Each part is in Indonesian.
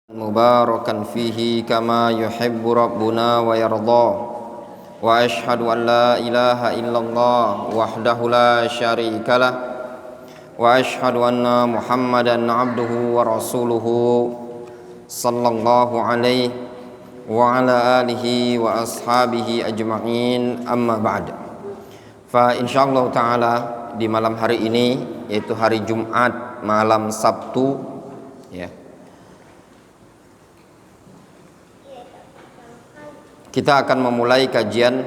مباركا فيه كما يحب ربنا ويرضى وأشهد أن لا إله إلا الله وحده لا شريك له وأشهد أن محمدا عبده ورسوله صلى الله عليه وعلى آله وأصحابه أجمعين أما بعد. فإنsyaallah ta'ala di malam hari ini, yaitu hari Jumat malam Sabtu ya, kita akan memulai kajian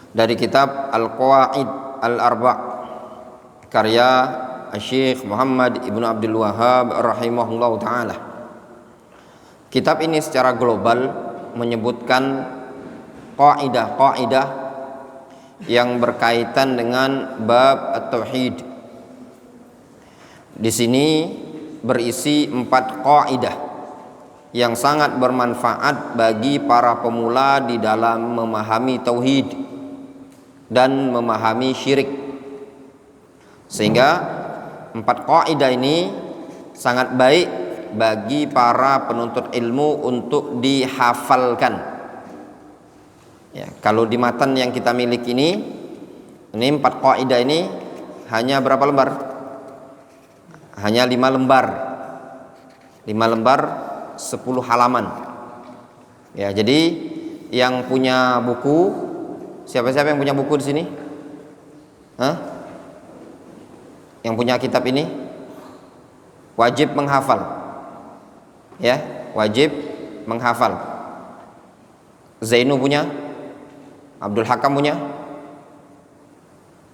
dari kitab Al-Qawaid Al-Arba' karya Syekh Muhammad Ibnu Abdul Wahhab rahimahullahu ta'ala. Kitab ini secara global menyebutkan kaidah-kaidah yang berkaitan dengan bab at-tauhid. Di sini berisi 4 kaidah yang sangat bermanfaat bagi para pemula di dalam memahami tauhid dan memahami syirik. Sehingga 4 kaidah ini sangat baik bagi para penuntut ilmu untuk dihafalkan. Ya, kalau di matan yang kita miliki ini 4 kaidah ini hanya berapa lembar? Hanya 5 lembar. 5 lembar 10 halaman. Ya, jadi yang punya buku, siapa-siapa yang punya buku di sini? Yang punya kitab ini wajib menghafal. Ya, wajib menghafal. Zainu punya, Abdul Hakam punya,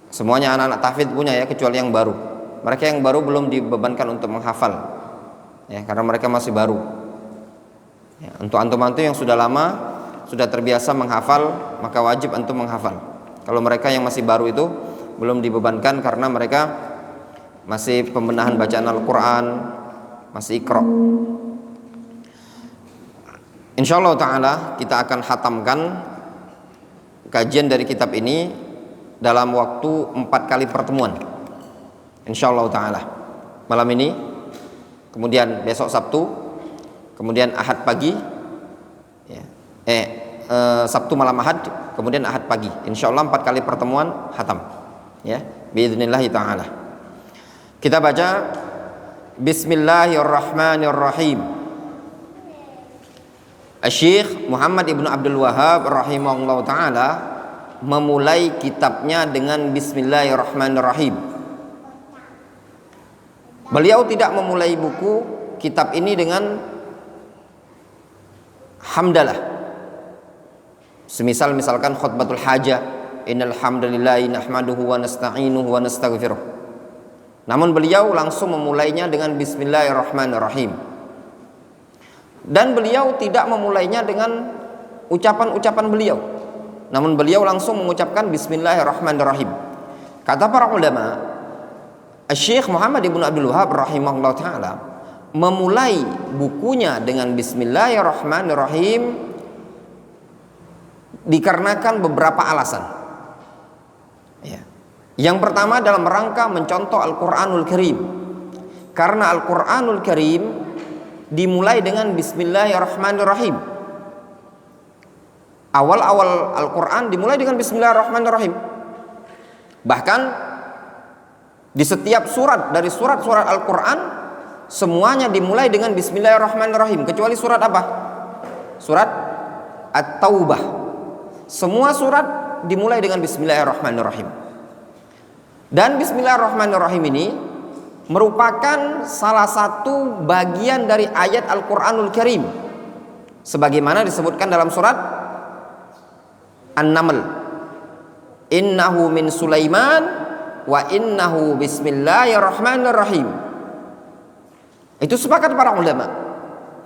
semuanya anak-anak tahfidz punya ya, kecuali yang baru. Mereka yang baru belum dibebankan untuk menghafal ya, karena mereka masih baru ya. Untuk antum-antum yang sudah lama, sudah terbiasa menghafal, maka wajib antum menghafal. Kalau mereka yang masih baru itu belum dibebankan karena mereka masih pembenahan bacaan Al-Quran, masih iqra. Insyaallah ta'ala kita akan hatamkan kajian dari kitab ini dalam waktu 4 kali pertemuan, insyaallah ta'ala. Malam ini, kemudian besok Sabtu, kemudian Ahad pagi ya. Sabtu malam Ahad, kemudian Ahad pagi. Insyaallah 4 kali pertemuan hatam ya, biiznillah ta'ala. Kita baca Bismillahirrahmanirrahim. Syekh Muhammad Ibnu Abdul Wahhab rahimahullah ta'ala memulai kitabnya dengan Bismillahirrahmanirrahim. Beliau tidak memulai buku kitab ini dengan hamdalah. Misalkan khutbatul hajah, innal hamdalillahi nahmaduhu wa nasta'inuhu wa nastaghfiruh. Namun beliau langsung memulainya dengan Bismillahirrahmanirrahim. Dan beliau tidak memulainya dengan ucapan-ucapan beliau, namun beliau langsung mengucapkan Bismillahirrahmanirrahim. Kata para ulama, Syekh Muhammad Ibnu Abdul Wahhab rahimahullah ta'ala memulai bukunya dengan Bismillahirrahmanirrahim dikarenakan beberapa alasan ya. Yang pertama dalam rangka mencontoh Al-Quranul Karim, karena Al-Quranul Karim dimulai dengan Bismillahirrahmanirrahim. Awal-awal Al-Quran dimulai dengan Bismillahirrahmanirrahim. Bahkan di setiap surat dari surat-surat Al-Quran semuanya dimulai dengan Bismillahirrahmanirrahim, kecuali surat apa? Surat At-Taubah. Semua surat dimulai dengan Bismillahirrahmanirrahim. Dan Bismillahirrahmanirrahim ini merupakan salah satu bagian dari ayat Al-Quranul Karim, sebagaimana disebutkan dalam surat An-Naml, innahu min Sulaiman wa innahu bismillahirrahmanirrahim. Itu sepakat para ulama.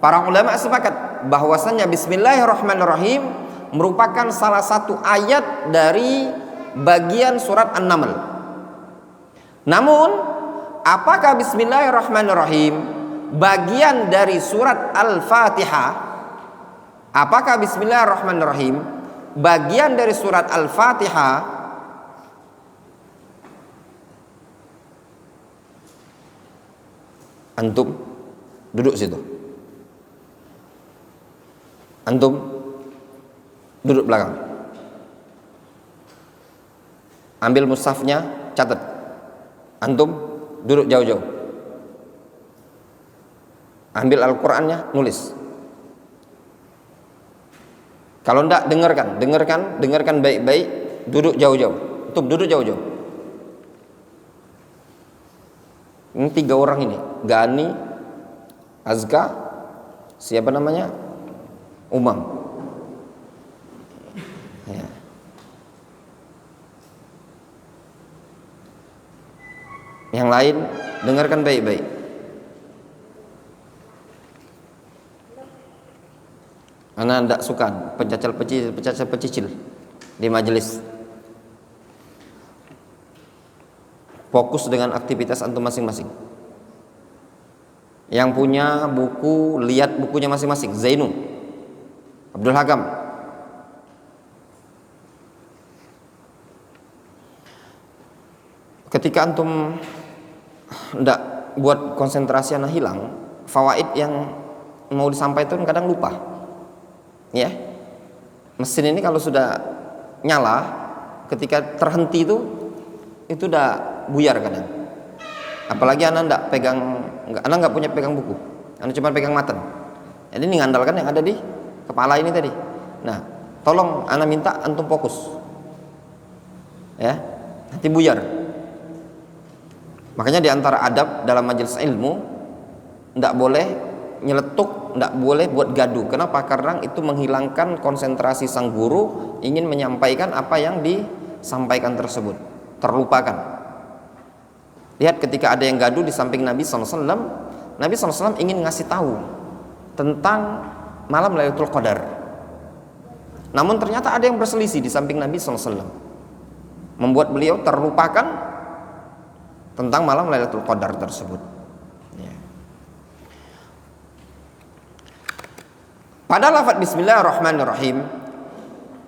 Para ulama sepakat bahwasanya Bismillahirrahmanirrahim merupakan salah satu ayat dari bagian surat An-Naml. Namun apakah Bismillahirrahmanirrahim bagian dari surat Al-Fatihah? Apakah Bismillahirrahmanirrahim bagian dari surat Al-Fatihah? Antum duduk situ. Antum duduk belakang. Ambil mushafnya, catat. Antum duduk jauh-jauh. Ambil Al-Qur'annya, nulis. Kalau enggak, dengarkan baik-baik, duduk jauh-jauh. Antum duduk jauh-jauh. Ini 3 orang ini, Gani, Azka, siapa namanya? Umam. Ya. Yang lain dengarkan baik-baik. Ana tidak suka pecicil di majelis. Fokus dengan aktivitas antum masing-masing. Yang punya buku, lihat bukunya masing-masing. Zainu, Abdul Hakam. Ketika antum tidak buat konsentrasi anak hilang, fawaid yang mau disampaikan kadang lupa. Ya, mesin ini kalau sudah nyala, ketika terhenti itu udah buyar kadang. Apalagi anak nggak punya pegang buku, anak cuma pegang matan. Jadi ini ngandalkan yang ada di kepala ini tadi. Nah, tolong anak minta antum fokus, ya, nanti buyar. Makanya di antara adab dalam majelis ilmu, tidak boleh nyeletuk, tidak boleh buat gaduh. Kenapa? Karena itu menghilangkan konsentrasi sang guru ingin menyampaikan apa yang disampaikan tersebut, terlupakan. Lihat ketika ada yang gaduh di samping Nabi SAW, Nabi SAW ingin ngasih tahu tentang malam Lailatul Qadar. Namun ternyata ada yang berselisih di samping Nabi SAW, membuat beliau terlupakan tentang malam Lailatul Qadar tersebut. Ya. Pada lafaz Bismillahirrahmanirrahim,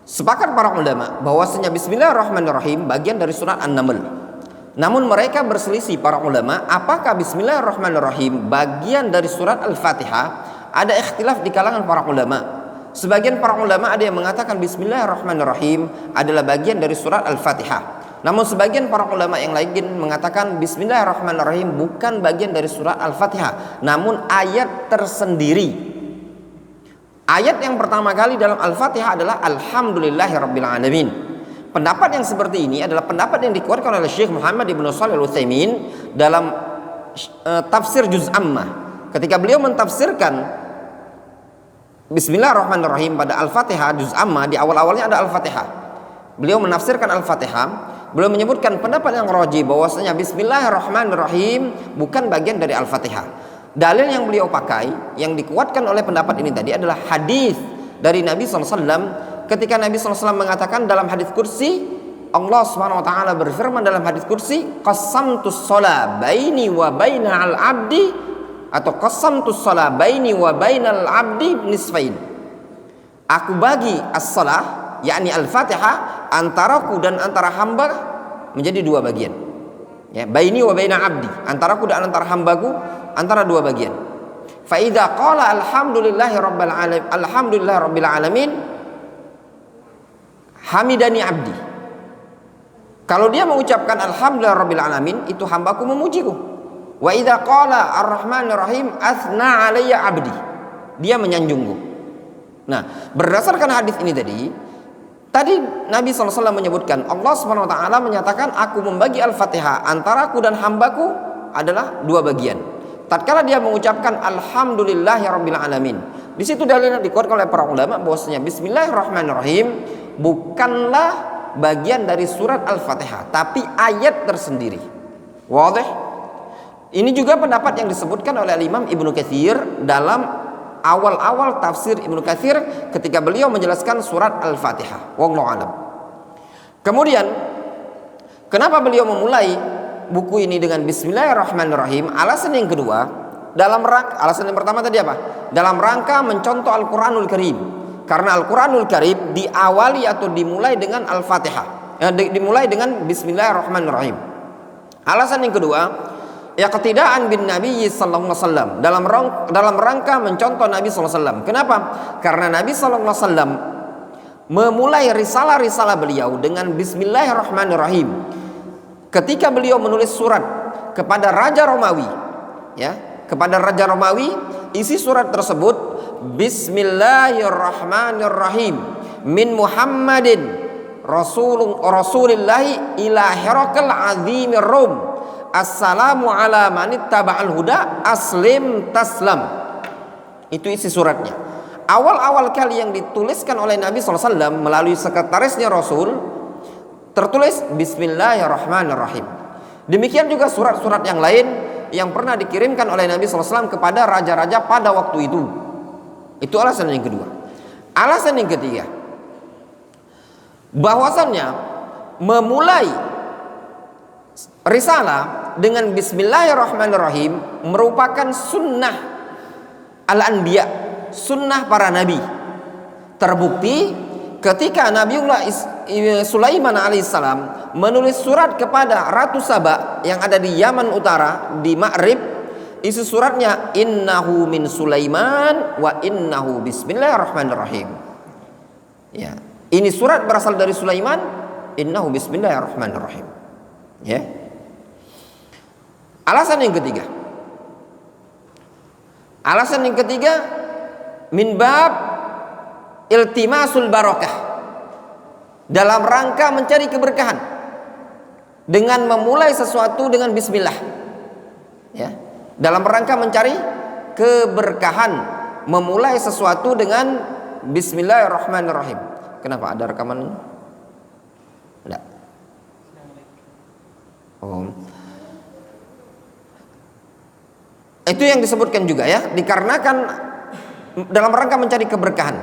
sepakat para ulama bahwasanya Bismillahirrahmanirrahim bagian dari surat An-Naml. Namun mereka berselisih para ulama, apakah Bismillahirrahmanirrahim bagian dari surat Al-Fatihah? Ada ikhtilaf di kalangan para ulama. Sebagian para ulama ada yang mengatakan Bismillahirrahmanirrahim adalah bagian dari surat Al-Fatihah. Namun sebagian para ulama yang lain mengatakan Bismillahirrahmanirrahim bukan bagian dari surat Al-Fatihah, namun ayat tersendiri. Ayat yang pertama kali dalam Al-Fatihah adalah Alhamdulillahirabbil alamin. Pendapat yang seperti ini adalah pendapat yang dikeluarkan oleh Syekh Muhammad Ibn Shalih Al-Utsaimin dalam tafsir Juz Ammah. Ketika beliau mentafsirkan Bismillahirrahmanirrahim pada Al-Fatihah Juz Ammah, di awal-awalnya ada Al-Fatihah. Beliau menafsirkan Al-Fatihah, beliau menyebutkan pendapat yang rajih bahwasanya Bismillahirrahmanirrahim bukan bagian dari Al-Fatihah. Dalil yang beliau pakai yang dikuatkan oleh pendapat ini tadi adalah hadis dari Nabi SAW. Ketika Nabi SAW mengatakan dalam hadis kursi, Allah Subhanahu Wa Taala berfirman dalam hadis kursi, qasamtus shalah baini wa bainal abdi, atau qasamtus shalah baini wa bainal abdi nisfain. Aku bagi as-shalah, yakni al-Fatihah, antaraku dan antara hamba menjadi 2 bagian. Ya, baini wa baina abdi, antaraku dan antara hambaku antara 2 bagian. Fa idza qala alhamdulillahi rabbil alamin hamidani abdi. Kalau dia mengucapkan alhamdulillah rabbil alamin, itu hambaku memujiku. Wa idza qala arrahmanir rahim athna alayya abdi, dia menyanjungku. Nah, berdasarkan hadis ini tadi Nabi SAW menyebutkan, Allah SWT menyatakan aku membagi Al-Fatihah antaraku dan hambaku adalah 2 bagian. Tatkala dia mengucapkan alhamdulillahirabbil alamin, di situ dalil yang dikuatkan oleh para ulama bahwasanya Bismillahirrahmanirrahim bukanlah bagian dari surat Al-Fatihah, tapi ayat tersendiri. Wadih? Ini juga pendapat yang disebutkan oleh Imam Ibnu Katsir dalam awal-awal tafsir Ibnu Katsir ketika beliau menjelaskan surat Al-Fatihah. Wallahu a'lam. Kemudian, kenapa beliau memulai buku ini dengan Bismillahirrahmanirrahim? Alasan yang kedua, alasan yang pertama tadi apa? Dalam rangka mencontoh Al-Quranul Karim. Karena Al-Quranul Karim diawali atau dimulai dengan Al-Fatihah, dimulai dengan Bismillahirrahmanirrahim. Alasan yang kedua, iqtidaan bin Nabi sallallahu alaihi wasallam, dalam rangka mencontoh Nabi sallallahu alaihi wasallam. Kenapa? Karena Nabi sallallahu alaihi wasallam memulai risalah-risalah beliau dengan bismillahirrahmanirrahim. Ketika beliau menulis surat kepada Raja Romawi, ya, kepada Raja Romawi, isi surat tersebut bismillahirrahmanirrahim min Muhammadin Rasulillahi ila Herakl azimir Rum. Assalamu ala manittaba'al huda aslim taslam. Itu isi suratnya. Awal-awal kali yang dituliskan oleh Nabi SAW melalui sekretarisnya Rasul, tertulis bismillahirrahmanirrahim. Demikian juga surat-surat yang lain yang pernah dikirimkan oleh Nabi SAW kepada raja-raja pada waktu itu. Itu alasan yang kedua. Alasan yang ketiga, bahwasannya memulai risalah dengan bismillahirrahmanirrahim merupakan sunnah al-anbiya, sunnah para nabi. Terbukti ketika Nabiullah Sulaiman alaihissalam menulis surat kepada Ratu Saba yang ada di Yaman Utara, di Ma'rib, isi suratnya innahu min Sulaiman wa innahu bismillahirrahmanirrahim. Ya, ini surat berasal dari Sulaiman, innahu bismillahirrahmanirrahim. Ya. Alasan yang ketiga, min bab iltimasul barakah, dalam rangka mencari keberkahan dengan memulai sesuatu dengan bismillah, ya, dalam rangka mencari keberkahan memulai sesuatu dengan bismillahirrahmanirrahim. Kenapa ada rekaman? Tidak. Oh. Itu yang disebutkan juga, ya, dikarenakan dalam rangka mencari keberkahan,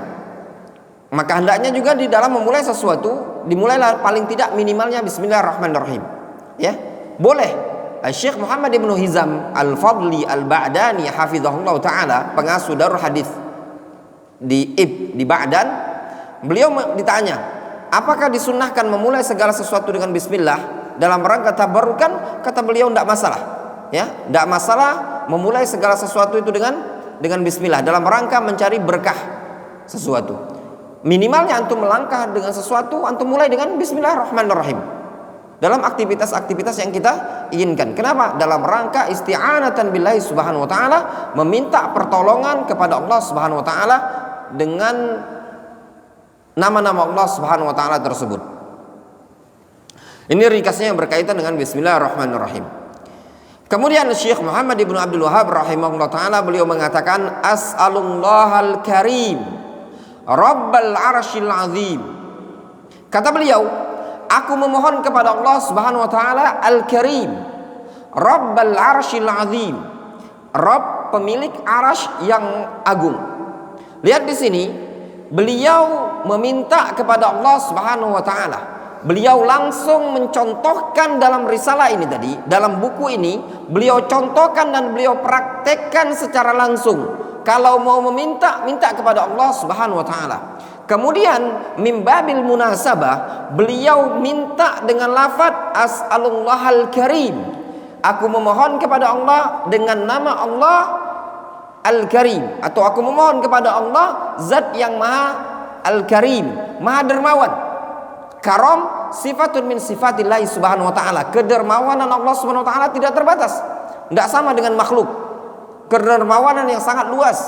maka hendaknya juga di dalam memulai sesuatu dimulailah paling tidak minimalnya bismillahirrahmanirrahim. Ya, boleh. Syekh Muhammad ibnu Hizam Al-Fadli Al-Ba'dani hafizahullah ta'ala, pengasuh Darul Hadis di Ba'dan, beliau ditanya, apakah disunnahkan memulai segala sesuatu dengan bismillah dalam rangka tabarukan? Kata beliau, tidak masalah, ya, tidak masalah memulai segala sesuatu itu dengan bismillah dalam rangka mencari berkah sesuatu. Minimalnya antum melangkah dengan sesuatu, antum mulai dengan bismillahirrahmanirrahim dalam aktivitas-aktivitas yang kita inginkan. Kenapa? Dalam rangka isti'anatan billahi subhanahu wa ta'ala, meminta pertolongan kepada Allah subhanahu wa ta'ala dengan nama-nama Allah subhanahu wa ta'ala tersebut. Ini ringkasnya yang berkaitan dengan bismillahirrahmanirrahim. Kemudian Syekh Muhammad ibnu Abdul Wahhab rahimahullah ta'ala, beliau mengatakan as'alullahal karim rabbal arsyil azim. Kata beliau, aku memohon kepada Allah subhanahu wa ta'ala al-karim rabbal arsyil azim, Rabb pemilik arasy yang agung. Lihat di sini, beliau meminta kepada Allah subhanahu wa ta'ala. Beliau langsung mencontohkan dalam risalah ini tadi, dalam buku ini beliau contohkan dan beliau praktekkan secara langsung. Kalau mau meminta, minta kepada Allah subhanahu wa ta'ala. Kemudian mimbabil munasabah, beliau minta dengan lafaz as'alullahal karim, aku memohon kepada Allah dengan nama Allah al-karim, atau aku memohon kepada Allah zat yang maha al-karim, maha dermawan. Karam sifatun min sifatillahi subhanahu wa ta'ala. Kedermawanan Allah subhanahu wa ta'ala tidak terbatas, tidak sama dengan makhluk. Kedermawanan yang sangat luas.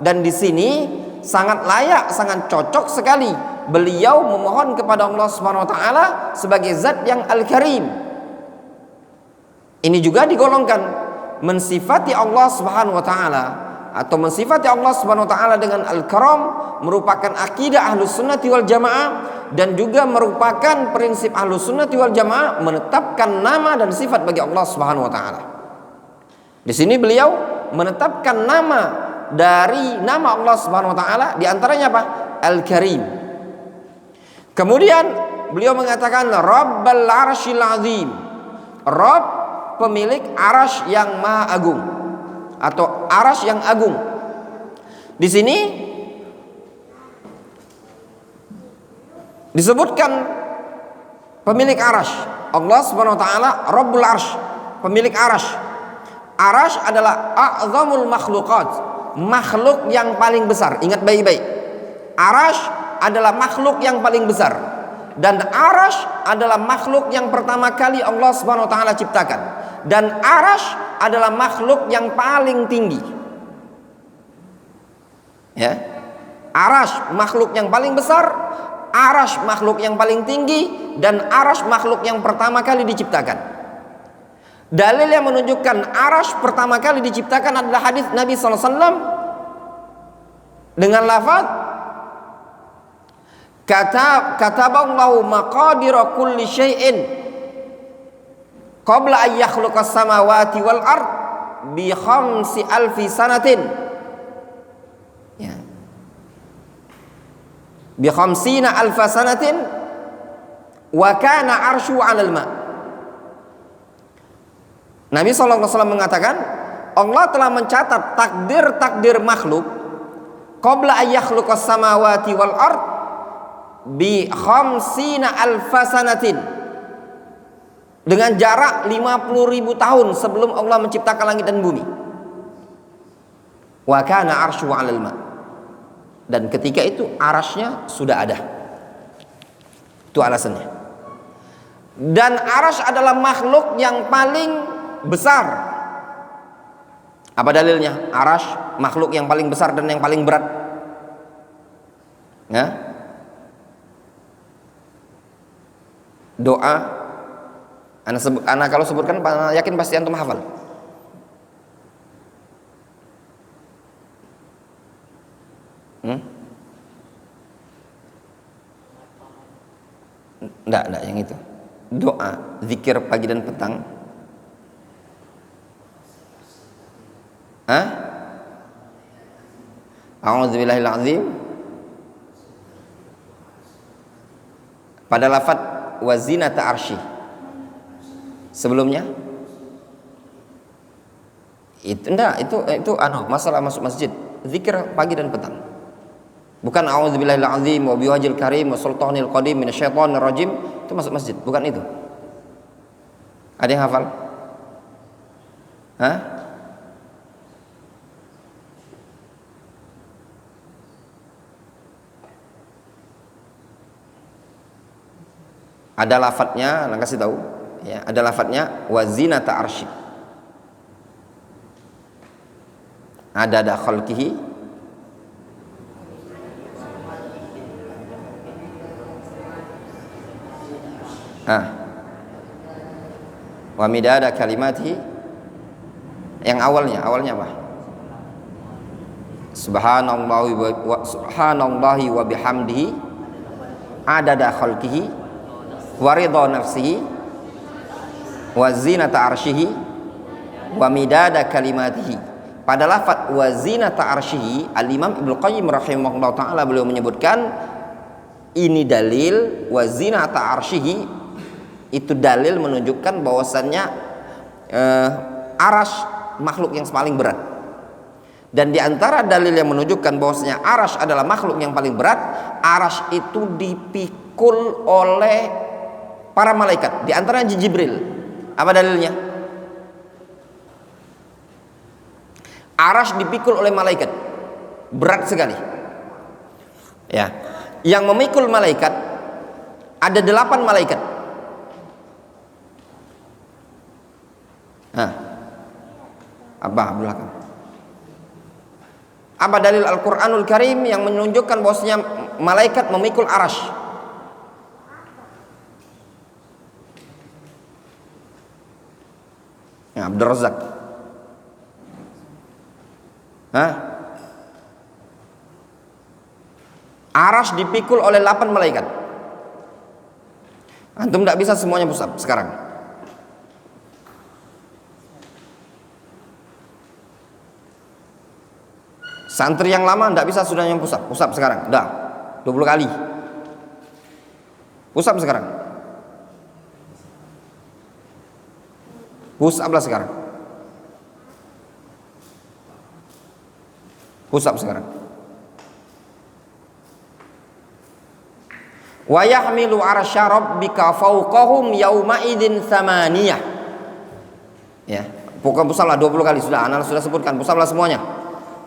Dan di sini sangat layak, sangat cocok sekali beliau memohon kepada Allah subhanahu wa ta'ala sebagai zat yang al-karim. Ini juga digolongkan mensifati Allah subhanahu wa ta'ala atau mensifati Allah subhanahu wa ta'ala dengan al-karam merupakan akidah ahlus sunnati wal jamaah, dan juga merupakan prinsip ahlus sunnati wal jamaah menetapkan nama dan sifat bagi Allah subhanahu wa ta'ala. Di sini beliau menetapkan nama dari nama Allah subhanahu wa ta'ala, diantaranya apa? Al-Karim. Kemudian beliau mengatakan Rabbal arsyil azim, Rabb pemilik arasy yang maha agung atau arasy yang agung. Di sini disebutkan pemilik arasy, Allah subhanahu wa ta'ala Rabbul arsyy, pemilik arasy. Arash adalah a'zamul makhluqat, makhluk yang paling besar. Ingat baik-baik, Arash adalah makhluk yang paling besar, dan Arash adalah makhluk yang pertama kali Allah Subhanahu wa taala ciptakan, dan Arash adalah makhluk yang paling tinggi. Ya, Arash makhluk yang paling besar, Arash makhluk yang paling tinggi, dan Arash makhluk yang pertama kali diciptakan. Dalil yang menunjukkan Arash pertama kali diciptakan adalah hadis Nabi SAW dengan lafaz kataballahu maqadira kulli syai'in qabla an yakhluqas samawati wal ard bi khamsi alfi sanatin, ya, bi khamsina alfa sanatin wa kana arsyu 'alal ma'. Nabi SAW mengatakan Allah telah mencatat takdir makhluk qabla an yakhluqas samawati wal ard bi khamsina alfa sanatin, dengan jarak 50.000 tahun sebelum Allah menciptakan langit dan bumi. Wa kana arsyu 'alal ma', dan ketika itu arasnya sudah ada. Itu alasannya. Dan aras adalah makhluk yang paling besar. Apa dalilnya? Arash makhluk yang paling besar dan yang paling berat. Ya. Doa ana kalau sebutkan yakin pasti antum hafal. Enggak yang itu. Doa zikir pagi dan petang. A'udzubillahil azim. Pada lafaz wazinata arsy. Sebelumnya itu enggak, itu masalah masuk masjid, zikir pagi dan petang. Bukan a'udzubillahil azim wa biwajhil karim wa sultanil qadim minasyaitonir rajim, itu masuk masjid, bukan itu. Ada yang hafal? Ada lafadznya, nak kasih tahu, ya, ada lafadznya wazinata arsy. Ada khalqihi, wa midada kalimatihi. Yang awalnya apa? Subhanallahi wa bihamdihi adada khalqihi wa ridha nafsihi wa zinata arsyihi wa midada kalimatihi. Pada lafaz wa zinata arsyihi, Al-Imam Ibnu Qayyim rahimahullah taala beliau menyebutkan ini dalil wa zinata arsyihi, itu dalil menunjukkan bahwasannya arash makhluk yang paling berat. Dan di antara dalil yang menunjukkan bahwasanya arash adalah makhluk yang paling berat, arash itu dipikul oleh para malaikat, di antaranya Jibril. Apa dalilnya? Arash dipikul oleh malaikat, berat sekali. Ya, yang memikul malaikat ada 8 malaikat. Apa belakang? Apa dalil Al-Quranul Karim yang menunjukkan bahwasanya malaikat memikul arash? Ya, Abdul Razak. Arash dipikul oleh 8 malaikat. Antum tidak bisa semuanya pusat sekarang. Santri yang lama tidak bisa sudah yang pusat sekarang. Dah 20 kali. Pusat sekarang. Push up lah sekarang. Push up sekarang. Wa yahmilu arsya rabbika fawqahum yauma idzin tsamaniyah. Ya, Pokoknya musablah 20 kali sudah, anak sudah sebutkan musablah semuanya.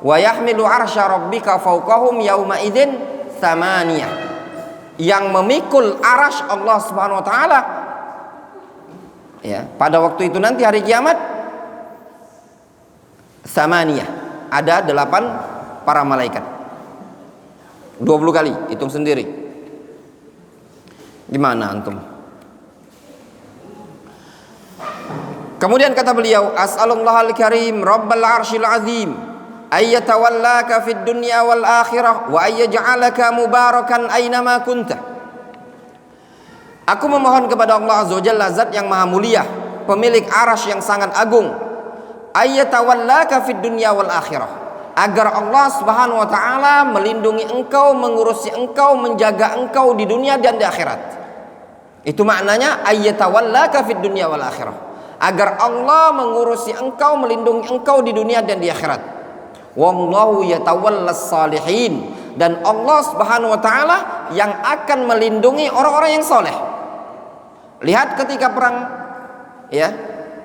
Wa yahmilu arsya rabbika fawqahum yauma idzin tsamaniyah. Yang memikul arasy Allah Subhanahu wa taala ya, pada waktu itu nanti hari kiamat tsamaniyah, ada 8 para malaikat. 20 kali, hitung sendiri. Gimana antum? Kemudian kata beliau, as'alullahal karim rabbal arsyil azim ayyatawallaka fid dunya wal akhirah wa ayyaj'alaka mubarakan aynama kunta. Aku memohon kepada Allah azza wajalla, zat yang maha mulia, pemilik arasy yang sangat agung, ayyatawallaka fid dunya wal akhirah, agar Allah Subhanahu wa taala melindungi engkau, mengurusi engkau, menjaga engkau di dunia dan di akhirat. Itu maknanya ayyatawallaka fid dunya wal akhirah, agar Allah mengurusi engkau, melindungi engkau di dunia dan di akhirat. Wallahu yatawallas salihin, dan Allah Subhanahu wa taala yang akan melindungi orang-orang yang soleh. Lihat ketika perang ya,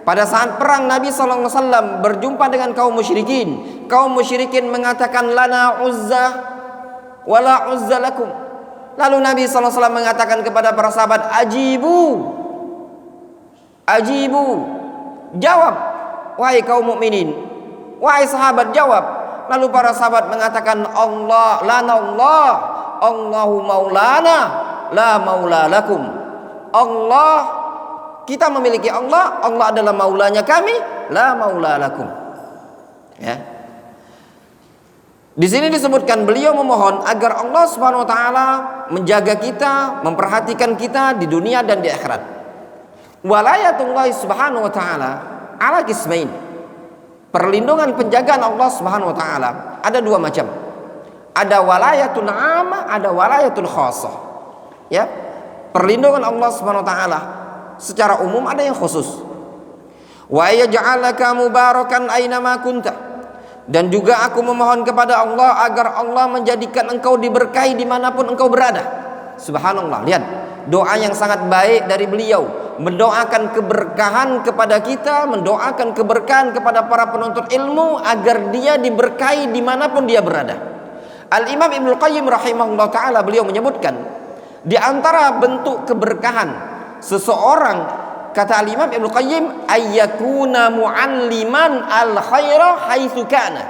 pada saat perang Nabi sallallahu alaihi wasallam berjumpa dengan kaum musyrikin. Kaum musyrikin mengatakan lana uzza wala uzza lakum. Lalu Nabi sallallahu alaihi wasallam mengatakan kepada para sahabat, ajibu, jawab wahai kaum mukminin, wahai sahabat jawab. Lalu para sahabat mengatakan, Allah lana Allah, Allahu maulana la maula lakum. Allah, kita memiliki Allah, Allah adalah maulanya kami, la maula lakum. Ya. Di sini disebutkan beliau memohon agar Allah Subhanahu wa taala menjaga kita, memperhatikan kita di dunia dan di akhirat. Walayatullah Subhanahu wa taala ala qismain. Perlindungan penjagaan Allah Subhanahu wa taala ada 2 macam. Ada walayatun 'ammah, ada walayatun khassah. Ya. Perlindungan Allah Subhanahu wa taala secara umum, ada yang khusus. Wa yaj'alaka mubarakan aynama kunta. Dan juga aku memohon kepada Allah agar Allah menjadikan engkau diberkahi dimanapun engkau berada. Subhanallah, lihat doa yang sangat baik dari beliau, mendoakan keberkahan kepada kita, mendoakan keberkahan kepada para penuntut ilmu agar dia diberkahi dimanapun dia berada. Al-Imam Ibnu Qayyim rahimahullah ta'ala beliau menyebutkan, di antara bentuk keberkahan seseorang, kata Al-Imam Ibnu Qayyim, ayyakuna mu'alliman al-khaira haitsu kana,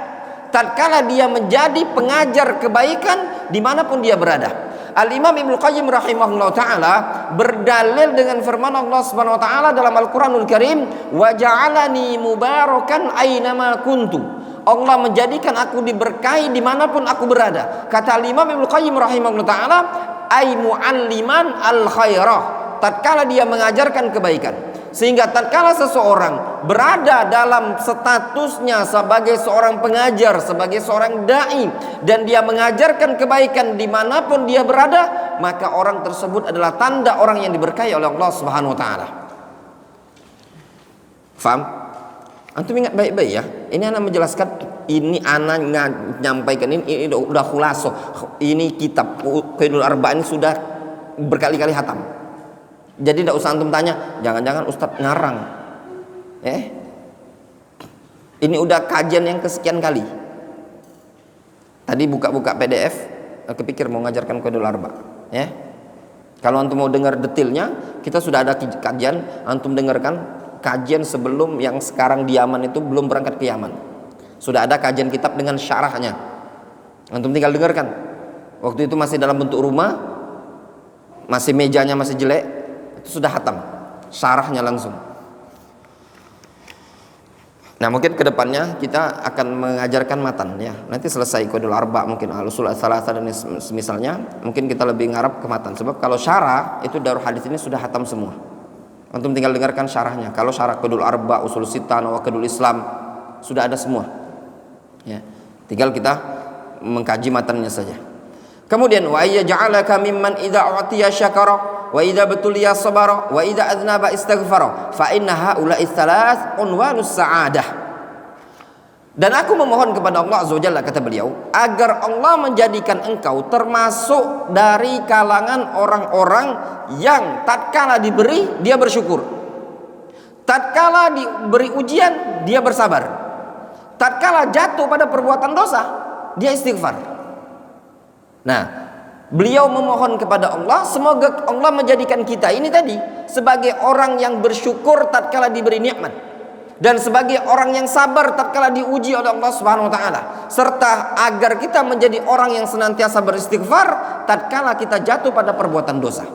tatkala dia menjadi pengajar kebaikan dimanapun dia berada. Al-Imam Ibnu Qayyim rahimahullah ta'ala berdalil dengan firman Allah Subhanahu wa ta'ala dalam Al-Quranul Karim, wa ja'alani mubarakan aynama kuntu. Allah menjadikan aku diberkahi dimanapun aku berada. Kata Al-Imam Ibnu Qayyim rahimahullah ta'ala, ay mu'alliman al-khairah, tatkala dia mengajarkan kebaikan. Sehingga tatkala seseorang berada dalam statusnya sebagai seorang pengajar, sebagai seorang da'i, dan dia mengajarkan kebaikan dimanapun dia berada, maka orang tersebut adalah tanda orang yang diberkahi oleh Allah Subhanahu wa ta'ala. Faham? Antum ingat baik-baik ya. Ini anak menjelaskan, ini anak menyampaikan ini udah khulasoh. Ini kitab Qaidul Arba' ini sudah berkali-kali hatam. Jadi tidak usah antum tanya, jangan-jangan Ustadz ngarang. Ini udah kajian yang kesekian kali. Tadi buka-buka PDF, kepikir mau ngajarkan Qaidul Arba'. Kalau antum mau dengar detailnya, kita sudah ada kajian. Antum dengarkan kajian sebelum yang sekarang di Yaman itu belum berangkat ke Yaman. Sudah ada kajian kitab dengan syarahnya. Antum tinggal dengarkan. Waktu itu masih dalam bentuk rumah, masih mejanya masih jelek, itu sudah hatam, syarahnya langsung. Nah mungkin kedepannya kita akan mengajarkan matan ya. Nanti selesai Qaidul Arba' mungkin al-usul ats-tsalatsah dan semisalnya, mungkin kita lebih ngarap ke matan. Sebab kalau syarah itu Darul Hadis ini sudah hatam semua. Antum tinggal dengarkan syarahnya. Kalau syarah Qaidul Arba', usul sittah, nawaqidul Islam sudah ada semua. Ya. Tinggal kita mengkaji matannya saja. Kemudian wa yaj'alaka mimman idza u'tiya syakara wa idza batuliya sabara wa idza adnaba istaghfara fa inna haula'i tsalath unwanus sa'adah. Dan aku memohon kepada Allah azza wajalla, kata beliau, agar Allah menjadikan engkau termasuk dari kalangan orang-orang yang tatkala diberi dia bersyukur, Tatkala diberi ujian, dia bersabar. Tatkala jatuh pada perbuatan dosa, dia istighfar. Nah, beliau memohon kepada Allah, semoga Allah menjadikan kita ini tadi sebagai orang yang bersyukur tatkala diberi nikmat, dan sebagai orang yang sabar tatkala diuji oleh Allah Subhanahu wa taala, serta agar kita menjadi orang yang senantiasa beristighfar tatkala kita jatuh pada perbuatan dosa.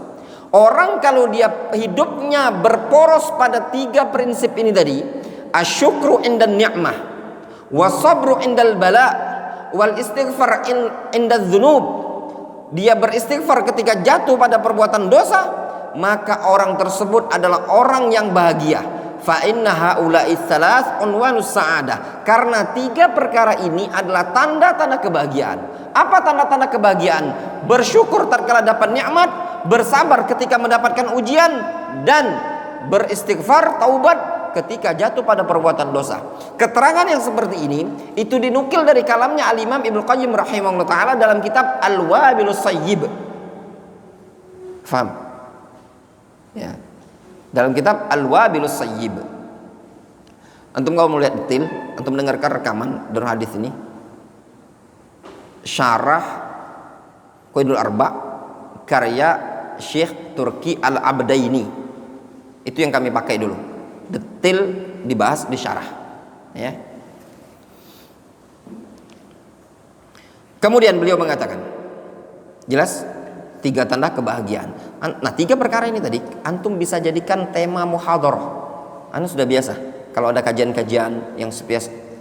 Orang kalau dia hidupnya berporos pada 3 prinsip ini tadi, asyukru indan ni'mah, wasabru indal bala, wal istighfar indaz dzunub. Dia beristighfar ketika jatuh pada perbuatan dosa, maka orang tersebut adalah orang yang bahagia. Fa inna haula'i tsalaats unwanus sa'adah. Karena 3 perkara ini adalah tanda-tanda kebahagiaan. Apa tanda-tanda kebahagiaan? Bersyukur tatkala dapat nikmat, bersabar ketika mendapatkan ujian, dan beristighfar taubat ketika jatuh pada perbuatan dosa. Keterangan yang seperti ini itu dinukil dari kalamnya Al-Imam Ibnu Qayyim rahimahullah taala dalam kitab Al-Wabilus Sayyib. Faham? Ya. Dalam kitab Al-Wabilus Sayyib. Antum kalau mau lihat detail, antum mendengarkan rekaman dari hadis ini. Syarah Qaidul Arba karya Syekh Turki Al-Abdaini. Itu yang kami pakai dulu. Detail dibahas di syarah, ya. Kemudian beliau mengatakan, jelas 3 tanda kebahagiaan. Nah, 3 perkara ini tadi antum bisa jadikan tema muhadharah. Anda sudah biasa kalau ada kajian-kajian yang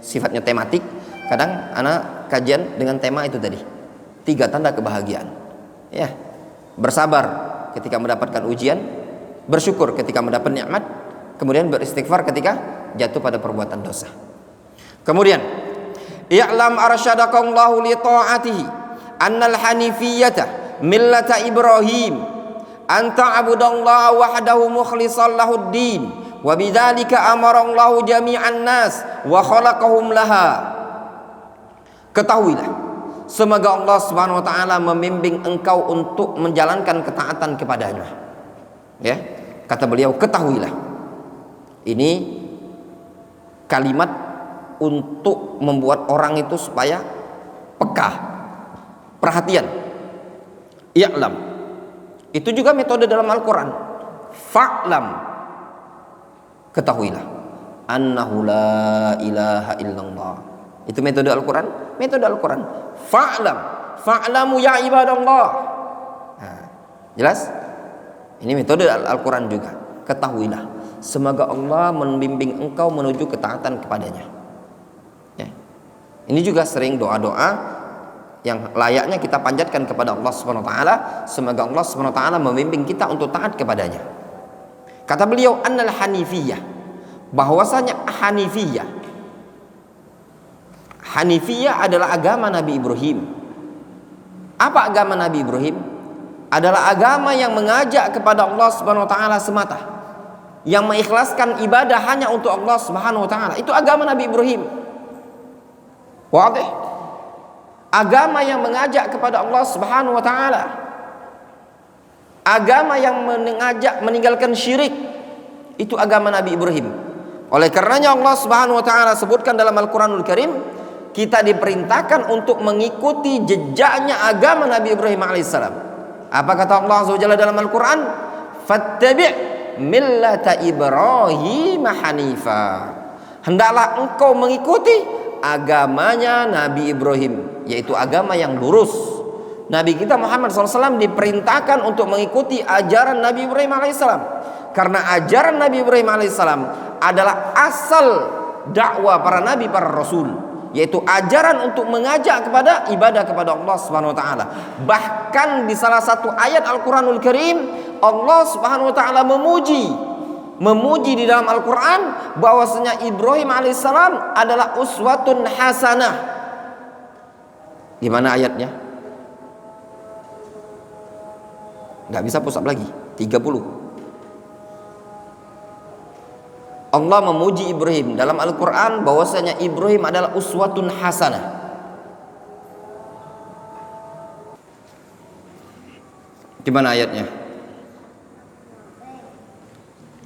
sifatnya tematik, kadang anak kajian dengan tema itu tadi, 3 tanda kebahagiaan, ya. Bersabar ketika mendapatkan ujian, bersyukur ketika mendapat nikmat, kemudian beristighfar ketika jatuh pada perbuatan dosa. Kemudian, i'lam arsyadakallahu li ta'atihi annal hanifiyyata millata Ibrahim anta abudallaha wahdahu mukhlishan lahuddin wa bidzalika amarallahu jami'an nas wa khalaqahum laha. Ketahuilah, semoga Allah Subhanahu wa taala membimbing engkau untuk menjalankan ketaatan kepadanya. Ya, kata beliau, ketahuilah. Ini kalimat untuk membuat orang itu supaya peka, perhatian. I'lam. Itu juga metode dalam Al-Qur'an. Fa'lam. Ketahuilah. Annahu la ilaha illallah. Itu metode Al-Qur'an. Metode Al-Qur'an. Fa'lam. Fa'lamu ya ibadallah. Nah, jelas? Ini metode Al-Qur'an juga. Ketahuilah, semoga Allah membimbing engkau menuju ketaatan kepadanya. Ya. Ini juga sering doa-doa yang layaknya kita panjatkan kepada Allah Subhanahu wa taala, semoga Allah Subhanahu wa taala membimbing kita untuk taat kepadanya. Kata beliau, annal hanifiyah, bahwasanya Hanifiyah adalah agama Nabi Ibrahim. Apa agama Nabi Ibrahim? Adalah agama yang mengajak kepada Allah Subhanahu wa taala semata, yang mengikhlaskan ibadah hanya untuk Allah Subhanahu wa taala. Itu agama Nabi Ibrahim. Wadih? Agama yang mengajak kepada Allah Subhanahu wa taala. Agama yang mengajak meninggalkan syirik. Itu agama Nabi Ibrahim. Oleh karenanya Allah Subhanahu wa taala sebutkan dalam Al-Qur'anul Karim, kita diperintahkan untuk mengikuti jejaknya agama Nabi Ibrahim alaihissalam. Apa kata Allah Azza wa Jalla dalam Al-Qur'an? Fattabi' millata Ibrahim hanifa. Hendaklah engkau mengikuti agamanya Nabi Ibrahim, yaitu agama yang lurus. Nabi kita Muhammad SAW diperintahkan untuk mengikuti ajaran Nabi Ibrahim alaihissalam, karena ajaran Nabi Ibrahim alaihissalam adalah asal dakwah para nabi, para rasul, yaitu ajaran untuk mengajak kepada ibadah kepada Allah Subhanahu wa taala. Bahkan di salah satu ayat Al-Qur'anul Karim, Allah Subhanahu wa taala memuji di dalam Al-Qur'an bahwasanya Ibrahim alaihissalam adalah uswatun hasanah. Gimana ayatnya? Nggak bisa pusat lagi. 30. Allah memuji Ibrahim dalam Al-Quran bahwasanya Ibrahim adalah uswatun hasanah. Gimana ayatnya?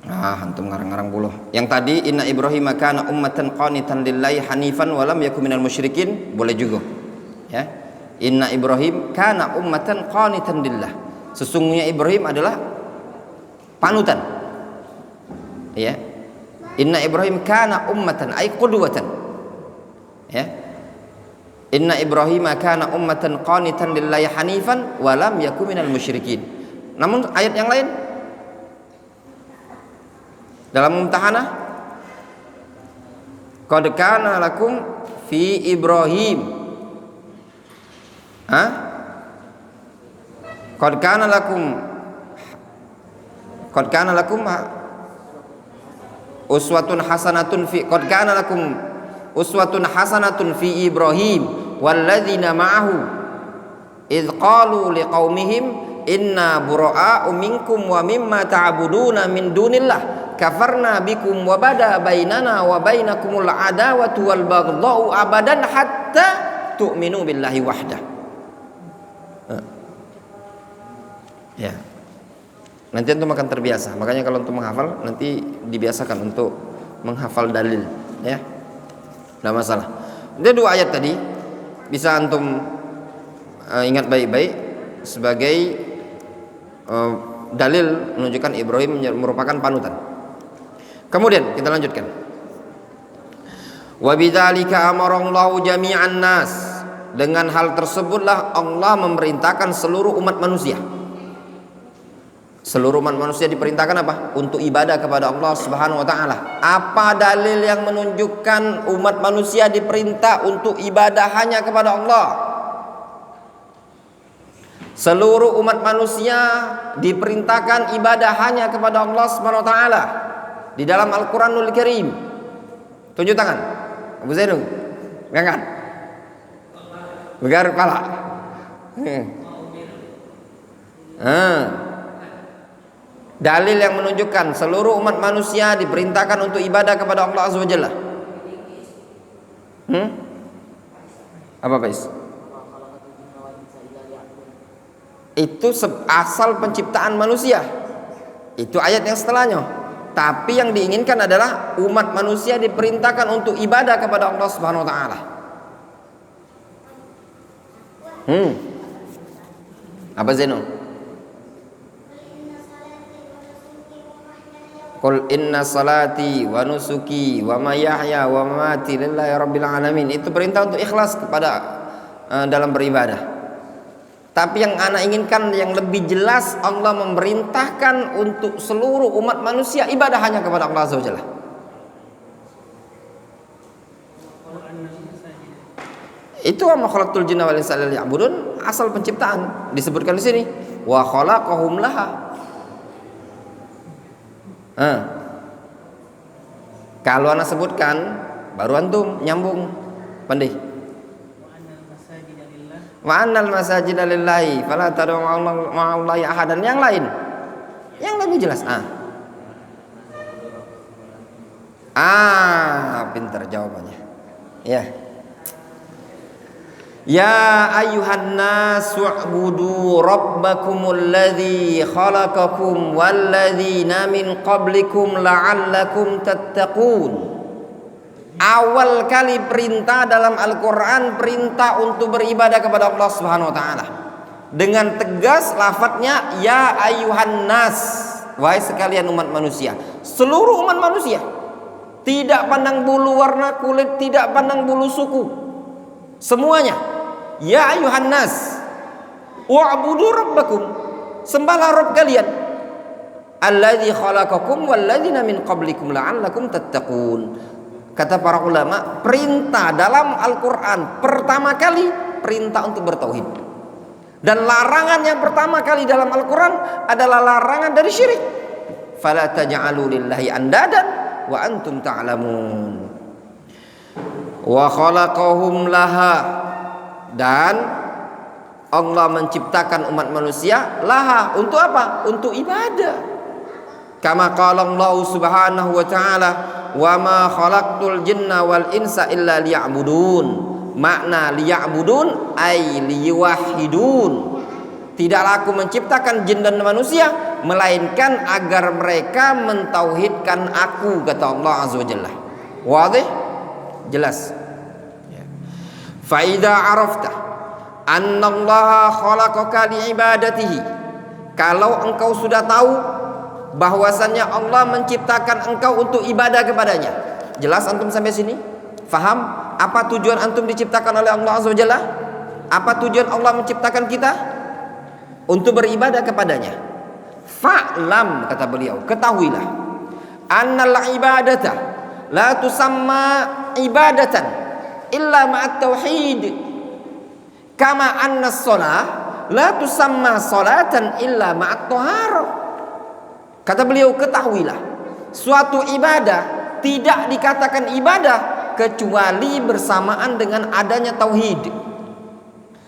Antum antum ngarang-ngarang puluh. Yang tadi inna Ibrahim kana ummatan qanitan lillahi hanifan wa lam yakun minal musyrikin, boleh juga. Ya. Inna Ibrahim kana ummatan qanitan lillah. Sesungguhnya Ibrahim adalah panutan. Ya. Inna Ibrahim kana ummatan ay qudwatan. Ya. Inna Ibrahim kana ummatan qanitan lillahi hanifan wa lam yakun minal musyrikin. Namun ayat yang lain dalam Mumtahanah, qad kana lakum fi Ibrahim, qad kana lakum uswatun hasanatun fi qad kana lakum uswatun hasanatun fi Ibrahim walladzina ma'ahu idz qalu liqaumihim inna bura'a'u minkum wa mimma ta'buduna min dunillah kafarna bikum wa bada bainana wa bainakumul adawatu wal baghdha'u abadan hatta tu'minu billahi wahdah. Ya. Nanti antum akan terbiasa. Makanya kalau antum menghafal nanti dibiasakan untuk menghafal dalil, ya. Enggak masalah. Ada dua ayat tadi bisa antum ingat baik-baik sebagai dalil menunjukkan Ibrahim merupakan panutan. Kemudian kita lanjutkan. Wa bidzalika amarallahu jami'an nas. Dengan hal tersebutlah Allah memerintahkan seluruh umat manusia. Seluruh umat manusia diperintahkan apa? Untuk ibadah kepada Allah Subhanahu wa taala. Apa dalil yang menunjukkan umat manusia diperintah untuk ibadah hanya kepada Allah? Seluruh umat manusia diperintahkan ibadah hanya kepada Allah Subhanahu wa taala. Di dalam Al-Quranul Karim. Tunjuk tangan Abu Zainul. Ngangkat. Begar kepala. Dalil yang menunjukkan seluruh umat manusia diperintahkan untuk ibadah kepada Allah Azza wa Jalla. Apa Pak Is? Itu asal penciptaan manusia. Itu ayat yang setelahnya. Tapi yang diinginkan adalah umat manusia diperintahkan untuk ibadah kepada Allah Subhanahu wa taala. Apa Zainul? Qul inna salati wa nusuki wa mayahya wa mamati lillahi rabbil alamin. Itu perintah untuk ikhlas kepada dalam beribadah. Tapi yang ana inginkan yang lebih jelas, Allah memerintahkan untuk seluruh umat manusia ibadah hanya kepada Allah Azza wa Jalla. Itu wa ma khalaqtul jinna wal insa illa liya'budun, asal penciptaan disebutkan di sini. Wa khalaqahum laha. Kalau ana sebutkan baru antum nyambung pandai. Wa annal masajida lillahi fala tad'u ma'allahi ahadan. Yang lain yang lebih jelas. Pintar jawabannya. Ya. Ya ayyuhan nas wa'budu rabbakumul ladzi khalaqakum walladzina min qablikum la'allakum tattaqun. Awal kali perintah dalam Al-Quran, perintah untuk beribadah kepada Allah Subhanahu wa ta'ala. Dengan tegas lafadznya ya ayyuhan nas, wahai sekalian umat manusia. Seluruh umat manusia, tidak pandang bulu warna kulit, tidak pandang bulu suku, semuanya. Ya ayyuhan nas wa'budu rabbakum, sembahlah Rabb kalian, alladzi khalaqakum walladzina min qablikum la'allakum tattaqun. Kata para ulama, perintah dalam Al-Quran pertama kali perintah untuk bertauhid. Dan larangan yang pertama kali dalam Al-Quran adalah larangan dari syirik. Fala taj'alu lillahi andadan wa antum ta'lamun. Wa khalaqahum laha. Dan Allah menciptakan umat manusia laha. Untuk apa? Untuk ibadah. Kama qala Allah Subhanahu wa ta'ala, wa ma khalaqtul jinna wal insa illa liya'budun. Makna liya'budun ay liwahidun. Tidaklah aku menciptakan jin dan manusia melainkan agar mereka mentauhidkan aku, kata Allah Azza wa Jalla. Wadih? Jelas. Fa idza arafta anna Allah khalaqaka li ibadatihi, kalau engkau sudah tahu bahwasannya Allah menciptakan engkau untuk ibadah kepadanya. Jelas antum sampai sini? Faham apa tujuan antum diciptakan oleh Allah Azza wa Jalla? Apa tujuan Allah menciptakan kita? Untuk beribadah kepadanya. Fa'lam, kata beliau, ketahuilah, annal ibadata la tusamma ibadatan illa ma'at tauhid, kama anna shalah la tusamma salatan illa ma'at taharah. Kata beliau, ketahuilah, suatu ibadah tidak dikatakan ibadah kecuali bersamaan dengan adanya tauhid.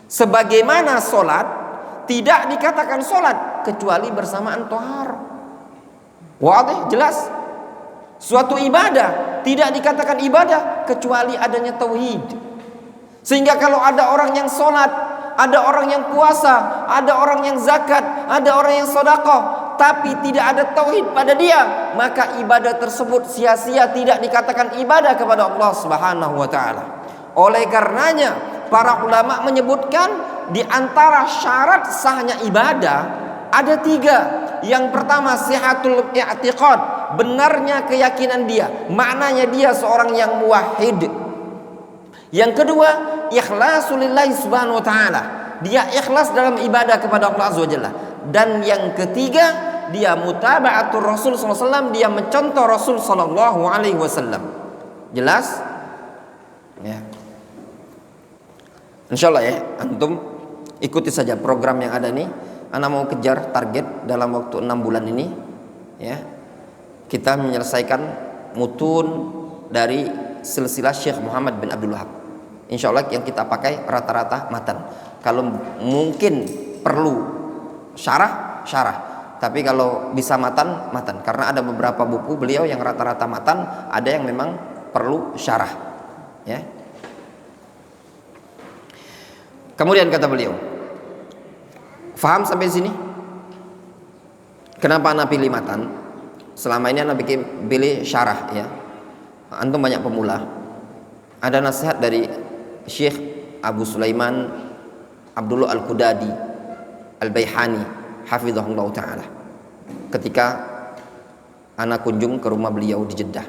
Sebagaimana solat tidak dikatakan solat kecuali bersamaan taharah. Wadih? Jelas. Suatu ibadah tidak dikatakan ibadah kecuali adanya tauhid. Sehingga kalau ada orang yang solat, ada orang yang puasa, ada orang yang zakat, ada orang yang sedekah, tapi tidak ada tauhid pada dia, maka ibadah tersebut sia-sia, tidak dikatakan ibadah kepada Allah Subhanahu wa taala. Oleh karenanya para ulama menyebutkan di antara syarat sahnya ibadah ada 3. Yang pertama, sihatul i'tiqad, benarnya keyakinan dia, maknanya dia seorang yang muwahhid. Yang kedua, ikhlasulillahi subhanahu wa ta'ala, dia ikhlas dalam ibadah kepada Allah Azza wa Jalla. Dan yang ketiga, dia mutaba'atul Rasul sallallahu alaihi wasallam, dia mencontoh Rasul sallallahu alaihi wasallam. Jelas? Ya. Insyaallah ya, antum ikuti saja program yang ada nih. Ana mau kejar target dalam waktu 6 bulan ini, ya. Kita menyelesaikan mutun dari silsilah Syekh Muhammad bin Abdul Wahab. Insyaallah yang kita pakai rata-rata matan. Kalau mungkin perlu syarah, tapi kalau bisa matan. Karena ada beberapa buku beliau yang rata-rata matan, ada yang memang perlu syarah, ya. Kemudian kata beliau, faham sampai sini? Kenapa anak pilih matan? Selama ini anak pilih syarah, ya. Antum banyak pemula. Ada nasihat dari Syekh Abu Sulaiman Abdullah Al-Qudadi Al-Baihani hafizahullah ta'ala, ketika anak kunjung ke rumah beliau di Jeddah.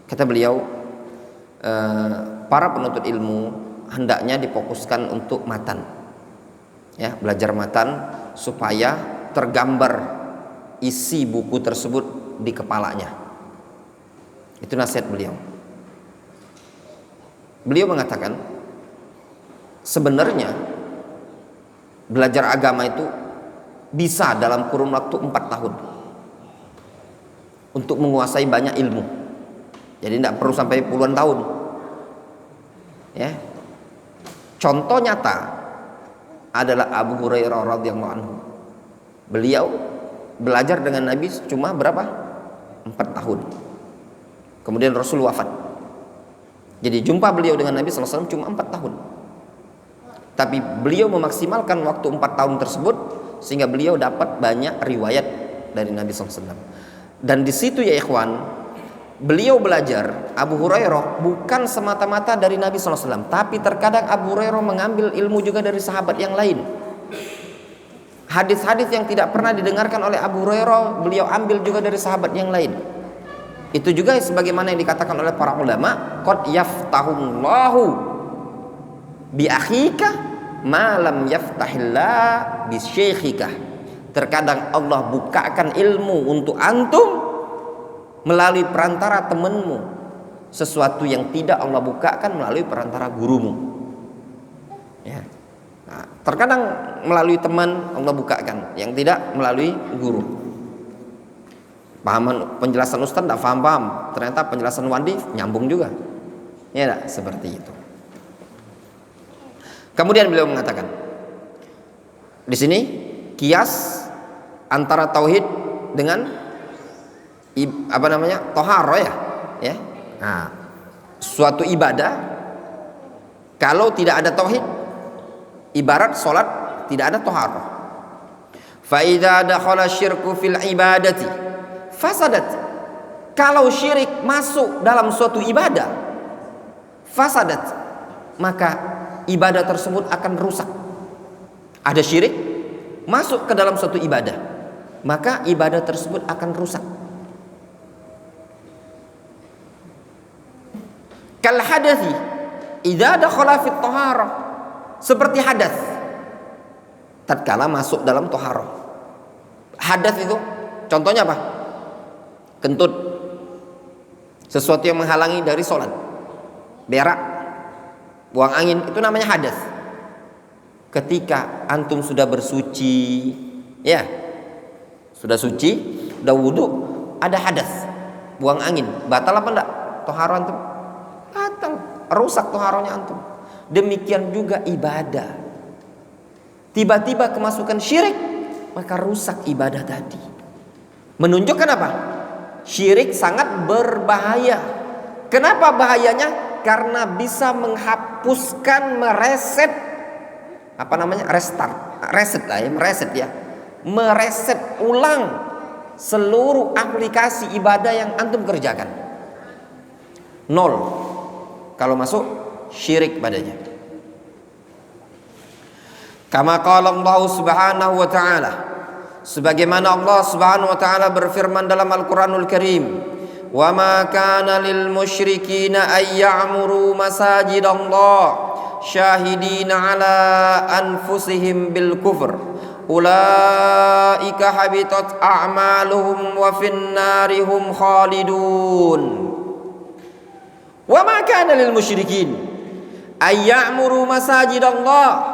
Kata beliau, para penuntut ilmu hendaknya difokuskan untuk matan, ya, belajar matan supaya tergambar isi buku tersebut di kepalanya. Itu nasihat beliau. Beliau mengatakan, sebenarnya belajar agama itu bisa dalam kurun waktu 4 tahun untuk menguasai banyak ilmu. Jadi tidak perlu sampai puluhan tahun, ya. Contoh nyata adalah Abu Hurairah radhiyallahu anhu. Beliau belajar dengan Nabi cuma berapa? 4 tahun. Kemudian Rasul wafat. Jadi jumpa beliau dengan Nabi SAW cuma 4 tahun. Tapi beliau memaksimalkan waktu 4 tahun tersebut sehingga beliau dapat banyak riwayat dari Nabi SAW. Dan di situ ya ikhwan, beliau belajar, Abu Hurairah, bukan semata-mata dari Nabi SAW, tapi terkadang Abu Hurairah mengambil ilmu juga dari sahabat yang lain. Hadis-hadis yang tidak pernah didengarkan oleh Abu Hurairah, beliau ambil juga dari sahabat yang lain. Itu juga sebagaimana yang dikatakan oleh para ulama, qad yaftahullahu bi akhika ma lam yaftahillah bi syekhika. Terkadang Allah bukakan ilmu untuk antum melalui perantara temanmu, sesuatu yang tidak Allah bukakan melalui perantara gurumu, ya. Nah, terkadang melalui teman Allah bukakan, yang tidak melalui guru. Pahaman penjelasan ustaz tidak paham, ternyata penjelasan wadi nyambung juga, ya tidak? Seperti itu. Kemudian beliau mengatakan di sini kias antara tauhid dengan toharoh, ya. Nah, suatu ibadah kalau tidak ada tauhid, ibarat sholat tidak ada toharoh. Fa idza dakhala syirku fil ibadati fasadat. Kalau syirik masuk dalam suatu ibadah, fasadat, maka ibadah tersebut akan rusak. Ada syirik masuk ke dalam suatu ibadah, maka ibadah tersebut akan rusak. Kal hadathi idza dakhala fit taharah, seperti hadas tatkala masuk dalam taharah. Hadas itu contohnya apa? Kentut, sesuatu yang menghalangi dari sholat, berak, buang angin, itu namanya hadas. Ketika antum sudah bersuci, ya sudah suci, sudah wudhu, ada hadas, buang angin, batal apa enggak taharah antum? Batal, rusak taharahnya antum. Demikian juga ibadah, tiba-tiba kemasukan syirik, maka rusak ibadah tadi. Menunjukkan apa? Syirik sangat berbahaya. Kenapa bahayanya? Karena bisa menghapuskan, mereset, apa namanya, reset lah ya, mereset ulang seluruh aplikasi ibadah yang antum kerjakan. Nol kalau masuk syirik padanya. Kama qala Allah Subhanahu wa taala, sebagaimana Allah Subhanahu wa taala berfirman dalam Al-Qur'anul Karim, "Wa ma kana lil musyrikina ay ya'muru masajidallah syahidina ala anfusihim bil kufr ulaika habitat a'maluhum wa fin narihum khalidun." Wa ma kana lil musyrikin ay ya'muru masajidallah,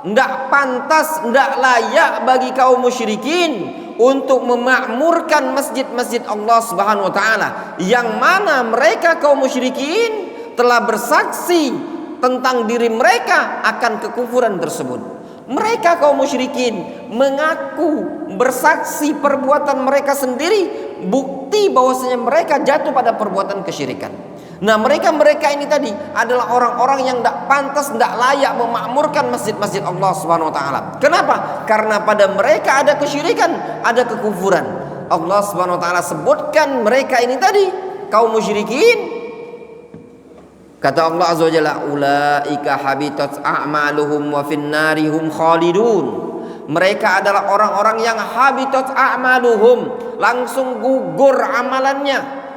ndak pantas, ndak layak bagi kaum musyrikin untuk memakmurkan masjid-masjid Allah Subhanahu wa taala, yang mana mereka kaum musyrikin telah bersaksi tentang diri mereka akan kekufuran tersebut. Mereka kaum musyrikin mengaku bersaksi perbuatan mereka sendiri, bukti bahwasanya mereka jatuh pada perbuatan kesyirikan. Nah, mereka ini tadi adalah orang-orang yang tidak pantas, tidak layak memakmurkan masjid-masjid Allah Subhanahu wa taala. Kenapa? Karena pada mereka ada kesyirikan, ada kekufuran. Allah Subhanahu wa taala sebutkan mereka ini tadi kaum musyrikin. Kata Allah Azza wa Jalla, ulaika habitat a'maluhum wa fin narihum khalidun. Mereka adalah orang-orang yang habitat a'maluhum, langsung gugur amalannya,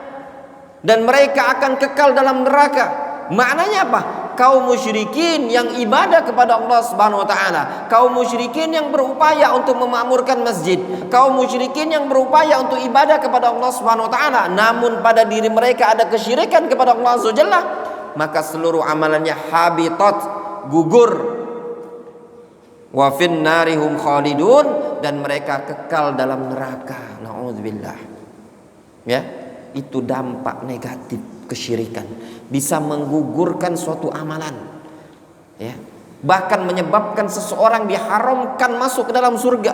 dan mereka akan kekal dalam neraka. Maknanya apa? Kaum musyrikin yang ibadah kepada Allah Subhanahu wa taala, kaum musyrikin yang berupaya untuk memakmurkan masjid, kaum musyrikin yang berupaya untuk ibadah kepada Allah Subhanahu wa taala, namun pada diri mereka ada kesyirikan kepada Allah Azza wa Jalla, maka seluruh amalannya habitat, gugur. Wa fin narihum khalidun, dan mereka kekal dalam neraka. Nauzubillah. Ya, itu dampak negatif kesyirikan, bisa menggugurkan suatu amalan, ya, bahkan menyebabkan seseorang diharamkan masuk ke dalam surga.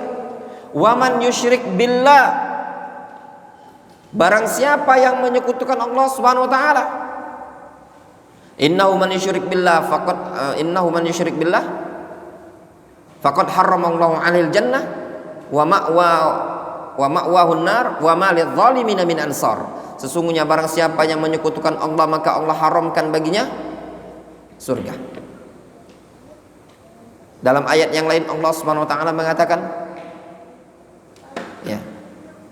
Waman yusyrik billah, barang siapa yang menyekutukan Allah Subhanahu wa taala, innahu man yusyrik billah faqad harramallahu 'alail jannah wa ma'wahun nar wa ma lidh-dhalimin min ansar. Sesungguhnya barang siapa yang menyekutukan Allah, maka Allah haramkan baginya surga. Dalam ayat yang lain Allah Subhanahu wa taala mengatakan, ya,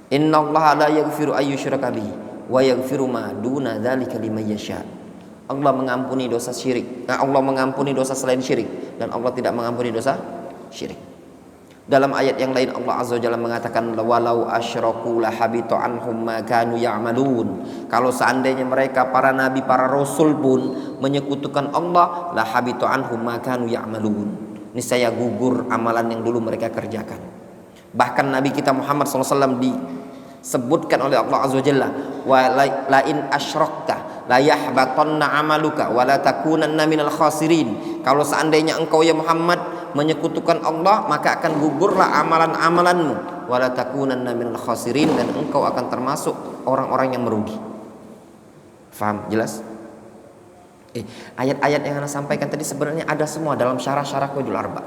innallaha la yaghfiru ay yushraka bihi wa yaghfiru ma duna dzalika liman yasha. Allah mengampuni dosa syirik. Allah mengampuni dosa selain syirik, dan Allah tidak mengampuni dosa syirik. Dalam ayat yang lain Allah Azza wa Jalla mengatakan, walau asyraku lahabita anhum ma kanu ya'malun. Kalau seandainya mereka para nabi, para rasul pun menyekutukan Allah, lahabita anhum ma kanu ya'malun, niscaya gugur amalan yang dulu mereka kerjakan. Bahkan Nabi kita Muhammad SAW disebutkan oleh Allah Azza wa Jalla, wa la in asyrakta la yahbatanna amaluka wa la takunanna minal khasirin. Kalau seandainya engkau ya Muhammad menyekutukan Allah, maka akan gugurlah amalan-amalanmu, wala takunanna minal khasirin, dan engkau akan termasuk orang-orang yang merugi. Faham? Jelas? Ayat-ayat yang Anda sampaikan tadi sebenarnya ada semua dalam syarah-syarah Qawaidul Arba.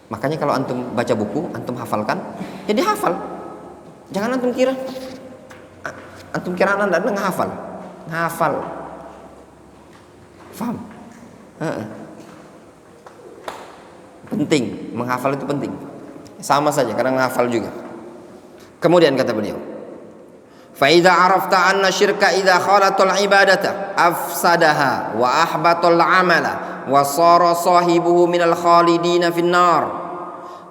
Makanya kalau antum baca buku, antum hafalkan, jadi hafal. Jangan antum kira anda ngehafal. Ngehafal. Faham? Penting, menghafal itu penting. Sama saja karena menghafal juga. Kemudian kata beliau, fa idza arafta anna syirka idza khalatul ibadata afsadaha wa ahbatal amala wa sara sahibuhu minal khalidina finnar.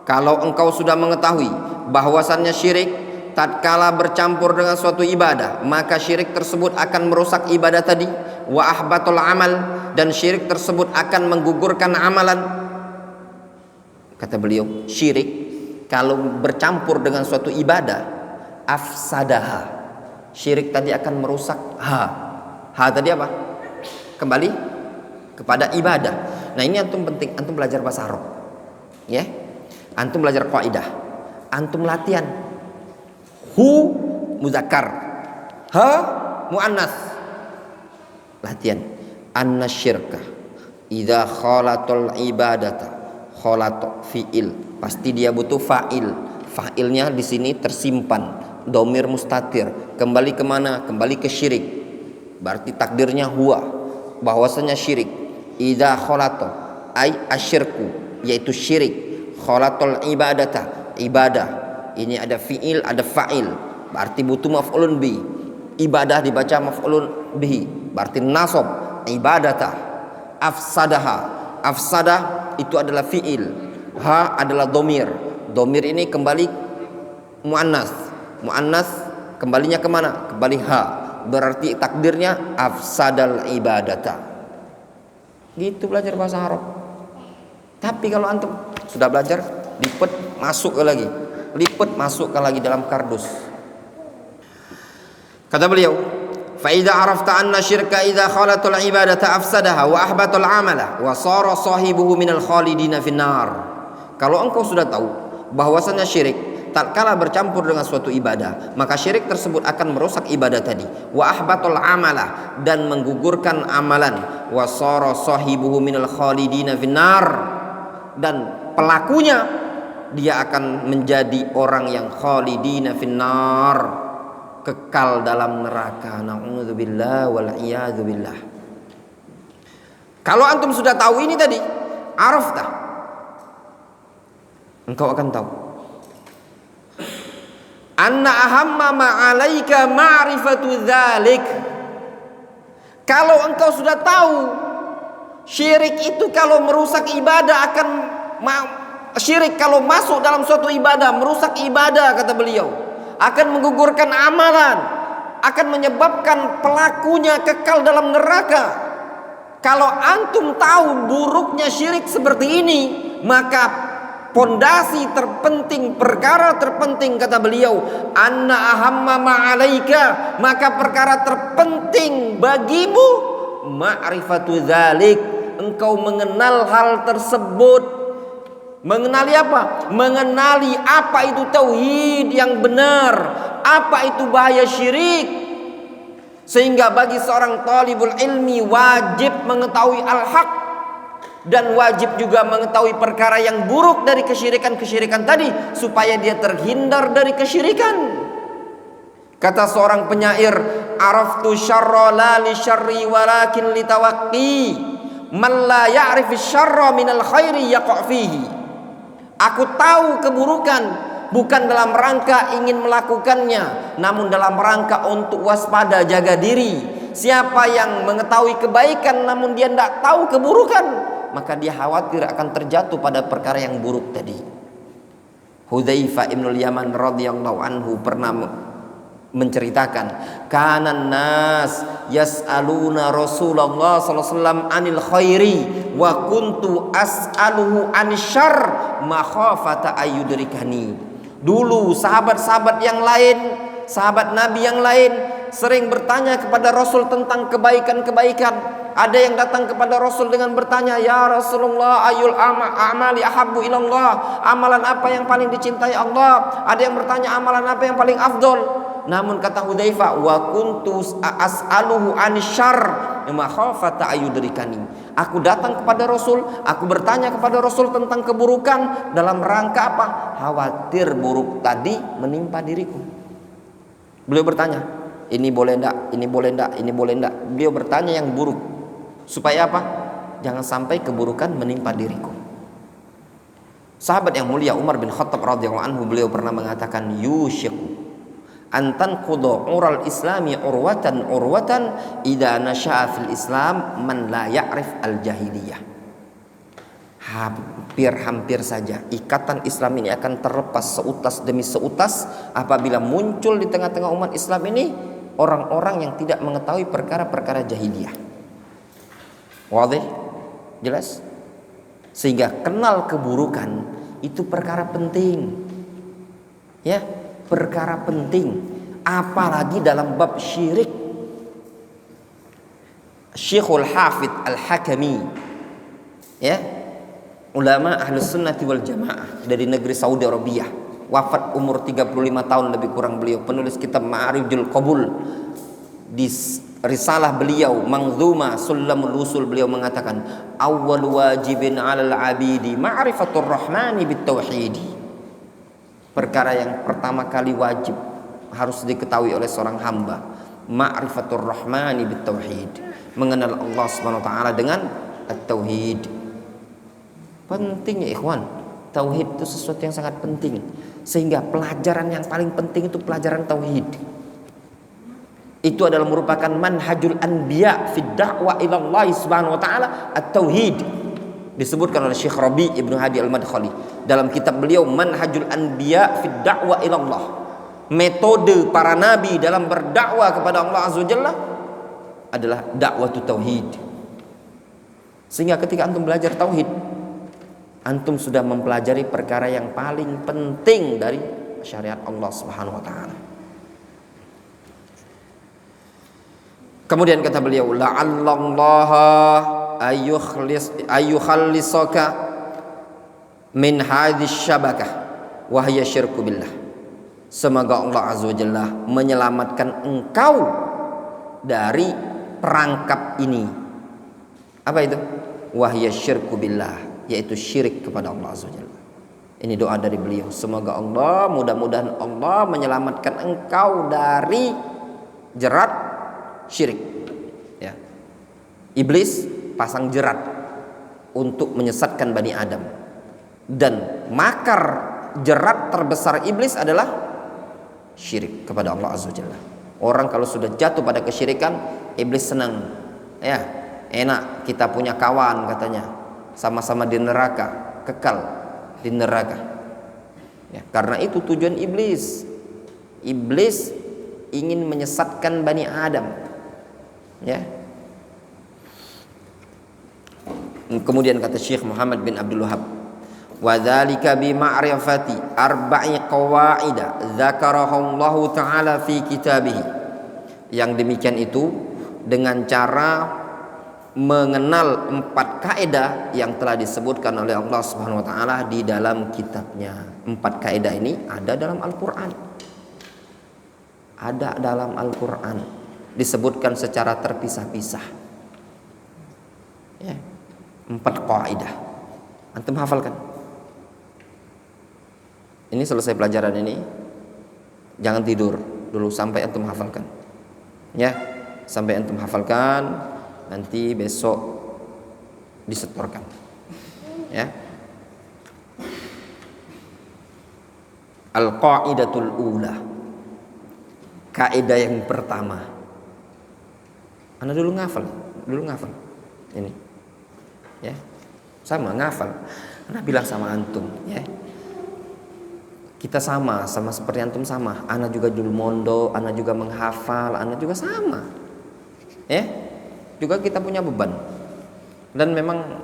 Kalau engkau sudah mengetahui bahwasannya syirik tatkala bercampur dengan suatu ibadah, maka syirik tersebut akan merusak ibadah tadi, wa ahbatul amal, dan syirik tersebut akan menggugurkan amalan. Kata beliau, syirik kalau bercampur dengan suatu ibadah, afsadaha, syirik tadi akan merusak ha tadi apa? Kembali kepada ibadah. Nah ini antum penting, antum belajar bahasa Arab, ya, antum belajar kaidah, antum latihan. Hu muzakkar, ha muannas, latihan. Anna syirka idza khalatul ibadata, khalat fiil, pasti dia butuh fa'il. Fa'ilnya di sini tersimpan, domir mustatir. Kembali kemana? Kembali ke syirik. Berarti takdirnya huwa, bahwasanya syirik. Idza khalata ay asyirku, yaitu syirik. Khalatul ibadata, ibadah. Ini ada fiil, ada fa'il. Berarti butuh maf'ulun bi. Ibadah dibaca maf'ulun bihi. Berarti nasab ibadata. Afsadaha, afsadah itu adalah fiil, ha adalah domir. Domir ini kembali muannas, muannas kembalinya kemana? Kembali ha. Berarti takdirnya afsadal ibadata. Gitu belajar bahasa Arab. Tapi kalau antum sudah belajar, lipet masuk ke lagi, lipet masuk ke lagi dalam kardus. Kata beliau, fa idza arafta anna syirka idza khalatul ibadata afsadaha wa ahbatul amala wa sara sahibuhu minal khalidina finnar. Kalau engkau sudah tahu bahwasanya syirik tatkala bercampur dengan suatu ibadah, maka syirik tersebut akan merusak ibadah tadi, wa ahbatul amala, dan menggugurkan amalan, wa sara sahibuhu minal khalidina finnar, dan pelakunya dia akan menjadi orang yang khalidina finnar, kekal dalam neraka. Na'udzubillah wal iyadzu billah. Kalau antum sudah tahu ini tadi, arafta, engkau akan tahu anna ahamma ma'alaika ma'rifatu dzalik. Kalau engkau sudah tahu syirik itu kalau merusak ibadah akan syirik kalau masuk dalam suatu ibadah merusak ibadah, kata beliau, akan menggugurkan amalan, akan menyebabkan pelakunya kekal dalam neraka. Kalau antum tahu buruknya syirik seperti ini, maka pondasi terpenting, perkara terpenting, kata beliau, anna ahamma ma'alaika, maka perkara terpenting bagimu ma'rifatu dzalik, engkau mengenal hal tersebut. Mengenali apa? Mengenali apa itu tauhid yang benar, apa itu bahaya syirik. Sehingga bagi seorang talibul ilmi wajib mengetahui al-haq, dan wajib juga mengetahui perkara yang buruk dari kesyirikan-kesyirikan tadi, supaya dia terhindar dari kesyirikan. Kata seorang penyair, araftu syarra la li syarri walakin li tawaqqi, man la ya'rif syarra minal khairi yaqa' fihi. Aku tahu keburukan bukan dalam rangka ingin melakukannya, namun dalam rangka untuk waspada, jaga diri. Siapa yang mengetahui kebaikan namun dia tidak tahu keburukan, maka dia khawatir akan terjatuh pada perkara yang buruk tadi. Hudzaifah ibnul Yaman radhiyallahu anhu pernah menceritakan, kanan nas yas'aluna Rasulullah sallallahu alaihi wasallam anil khairi wa kuntu as'aluhu anisyarr makhafata ayyudrikani. Dulu sahabat-sahabat yang lain, sahabat Nabi yang lain sering bertanya kepada Rasul tentang kebaikan-kebaikan. Ada yang datang kepada Rasul dengan bertanya, ya Rasulullah, ayul amali ahabbu ilallah, amalan apa yang paling dicintai Allah. Ada yang bertanya, amalan apa yang paling afdol. Namun kata Hudzaifah, wa kuntu as'aluhu anisyarr makhafata ayudrikani. Aku datang kepada Rasul, aku bertanya kepada Rasul tentang keburukan dalam rangka apa? Khawatir buruk tadi menimpa diriku. Beliau bertanya, ini boleh enggak? Ini boleh enggak? Ini boleh enggak? Beliau bertanya yang buruk. Supaya apa? Jangan sampai keburukan menimpa diriku. Sahabat yang mulia Umar bin Khattab radhiyallahu anhu, beliau pernah mengatakan, yushiku antan qudu ural islami urwatan idza nasha'a fil islam man la ya'rif al jahiliyah. Hampir saja ikatan Islam ini akan terlepas seutas demi seutas apabila muncul di tengah-tengah umat Islam ini orang-orang yang tidak mengetahui perkara-perkara jahiliyah. Wadih? Jelas? Sehingga kenal keburukan itu perkara penting. Ya, perkara penting, apalagi dalam bab syirik. Syekhul Hafidh Al-Hakami, ya, ulama Ahlus Sunnati wal Jamaah dari negeri Saudi Arabia, wafat umur 35 tahun lebih kurang beliau, penulis kitab Ma'arijul Qabul. Di risalah beliau Manzuma Sulamul Usul, beliau mengatakan, awwal wajibin 'alal 'abidi ma'rifatur rahmani bitauhidi. Perkara yang pertama kali wajib harus diketahui oleh seorang hamba, ma'rifatur rahmani bitauhid, mengenal Allah Subhanahu wa taala dengan at-tauhid. Penting ya ikhwan, tauhid itu sesuatu yang sangat penting, sehingga pelajaran yang paling penting itu pelajaran tauhid. Itu adalah merupakan manhajul anbiya fi da'wa ila Allah Subhanahu wa taala, at-tauhid. Disebutkan oleh Syekh Rabi' Ibnu Hadi Al-Madkhali dalam kitab beliau Manhajul Anbiya fi da'wa ila Allah. Metode para nabi dalam berdakwah kepada Allah Azza wa Jalla adalah dakwah tauhid. Sehingga ketika antum belajar tauhid, antum sudah mempelajari perkara yang paling penting dari syariat Allah Subhanahu wa taala. Kemudian kata beliau, la'allallaha ayyukhallisaka min hadhihi syabakah wa hiya syirku billah. Semoga Allah Azza wa Jalla menyelamatkan engkau dari perangkap ini. Apa itu? Wa hiya syirku billah, yaitu syirik kepada Allah Azza wa Jalla. Ini doa dari beliau. Semoga Allah, mudah-mudahan Allah menyelamatkan engkau dari jerat syirik. Ya. Iblis pasang jerat untuk menyesatkan Bani Adam, dan makar jerat terbesar iblis adalah syirik kepada Allah Azza wa Jalla. Orang kalau sudah jatuh pada kesyirikan, iblis senang. Ya, enak kita punya kawan katanya, sama-sama di neraka, kekal di neraka. Ya, karena itu tujuan iblis. Iblis ingin menyesatkan Bani Adam. Ya. Kemudian kata Syekh Muhammad bin Abdul Wahhab, wa dzalika bi ma'rifati arba'i qawaida dzakarahallahu ta'ala fi kitabih. Yang demikian itu dengan cara mengenal 4 kaidah yang telah disebutkan oleh Allah Subhanahu wa taala di dalam kitabnya. 4 kaidah ini ada dalam Al-Qur'an. Ada dalam Al-Qur'an, disebutkan secara terpisah-pisah. Ya. 4 kaidah. Antum hafalkan. Ini selesai pelajaran ini, jangan tidur dulu sampai antum hafalkan. Ya, sampai antum hafalkan, nanti besok disetorkan. Ya. Al-qaidatul ula. Kaidah yang pertama. Anda dulu ngafal ini, ya, sama ngafal. Anda bilang sama antum, ya, kita sama seperti antum sama. Anda juga dulu mondok, Anda juga menghafal, Anda juga sama, ya, juga kita punya beban. Dan memang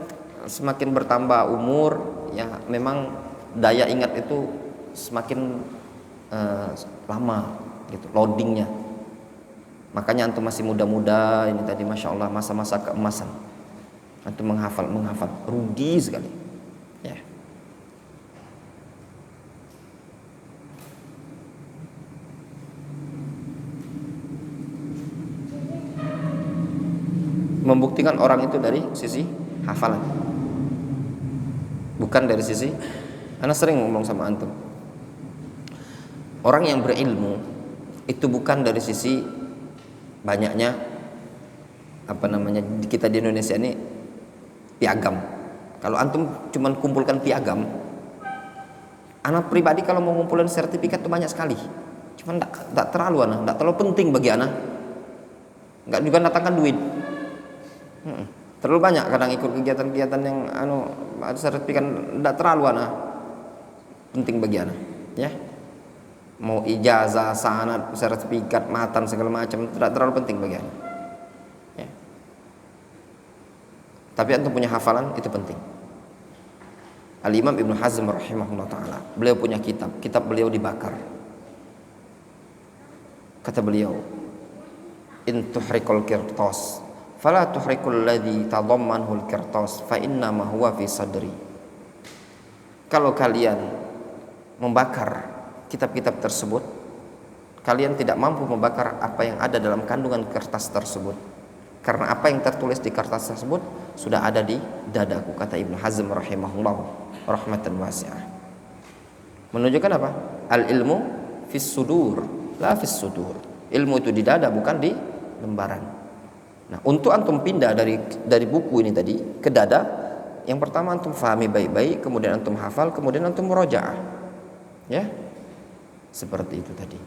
semakin bertambah umur, ya, memang daya ingat itu semakin lama, gitu, loadingnya. Makanya antum masih muda-muda ini tadi, masya Allah, masa-masa keemasan. Antum menghafal, rugi sekali. Ya. membuktikan orang itu dari sisi hafalan, bukan dari sisi. Karena sering ngomong sama antum, orang yang berilmu itu bukan dari sisi banyaknya kita di Indonesia ini piagam. Kalau antum cuman kumpulkan piagam, anak pribadi kalau mau ngumpulin sertifikat itu banyak sekali, cuman tidak terlalu penting bagi anak, nggak juga datangkan duit. Terlalu banyak kadang ikut kegiatan-kegiatan yang sertifikat tidak terlalu penting bagi anak, ya. Mau ijazah, sanad, sertifikat, matan segala macam tidak terlalu penting bagi anak, ya. Tapi antum punya hafalan itu penting. Al-Imam Ibnu Hazm rahimahullah ta'ala, beliau punya kitab beliau dibakar. Kata beliau, in tuhrikul qirtas fala tuhrikul ladzi tadammanhu al-qirtas fa inna ma huwa fi sadri. Kalau kalian membakar kitab-kitab tersebut, kalian tidak mampu membakar apa yang ada dalam kandungan kertas tersebut, karena apa yang tertulis di kertas tersebut sudah ada di dadaku, kata Ibnu Hazm rahimahullah rahmatan wasi'ah. Menunjukkan apa? Al ilmu fis sudur la fis sudur. Ilmu itu di dada, bukan di lembaran. Nah, untuk antum pindah dari buku ini tadi ke dada, yang pertama antum fahami baik-baik, kemudian antum hafal, kemudian antum murojaah, ya, seperti itu tadi.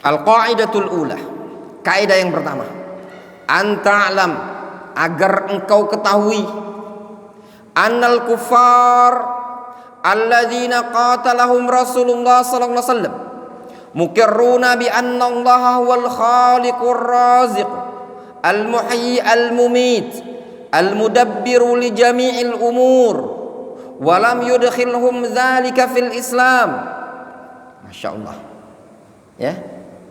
Al-qaidatul ula, kaidah yang pertama, anta'lam, agar engkau ketahui, annal kuffar alladzina qatalahum Rasulullah sallallahu alaihi wasallam muqirruna bi anna Allah huwal khaliqur raziq al-muhyi al-mumit al-mudabbiru li jami'il umur wa lam yudkhilhum dzalika fil Islam. Masyaallah, ya.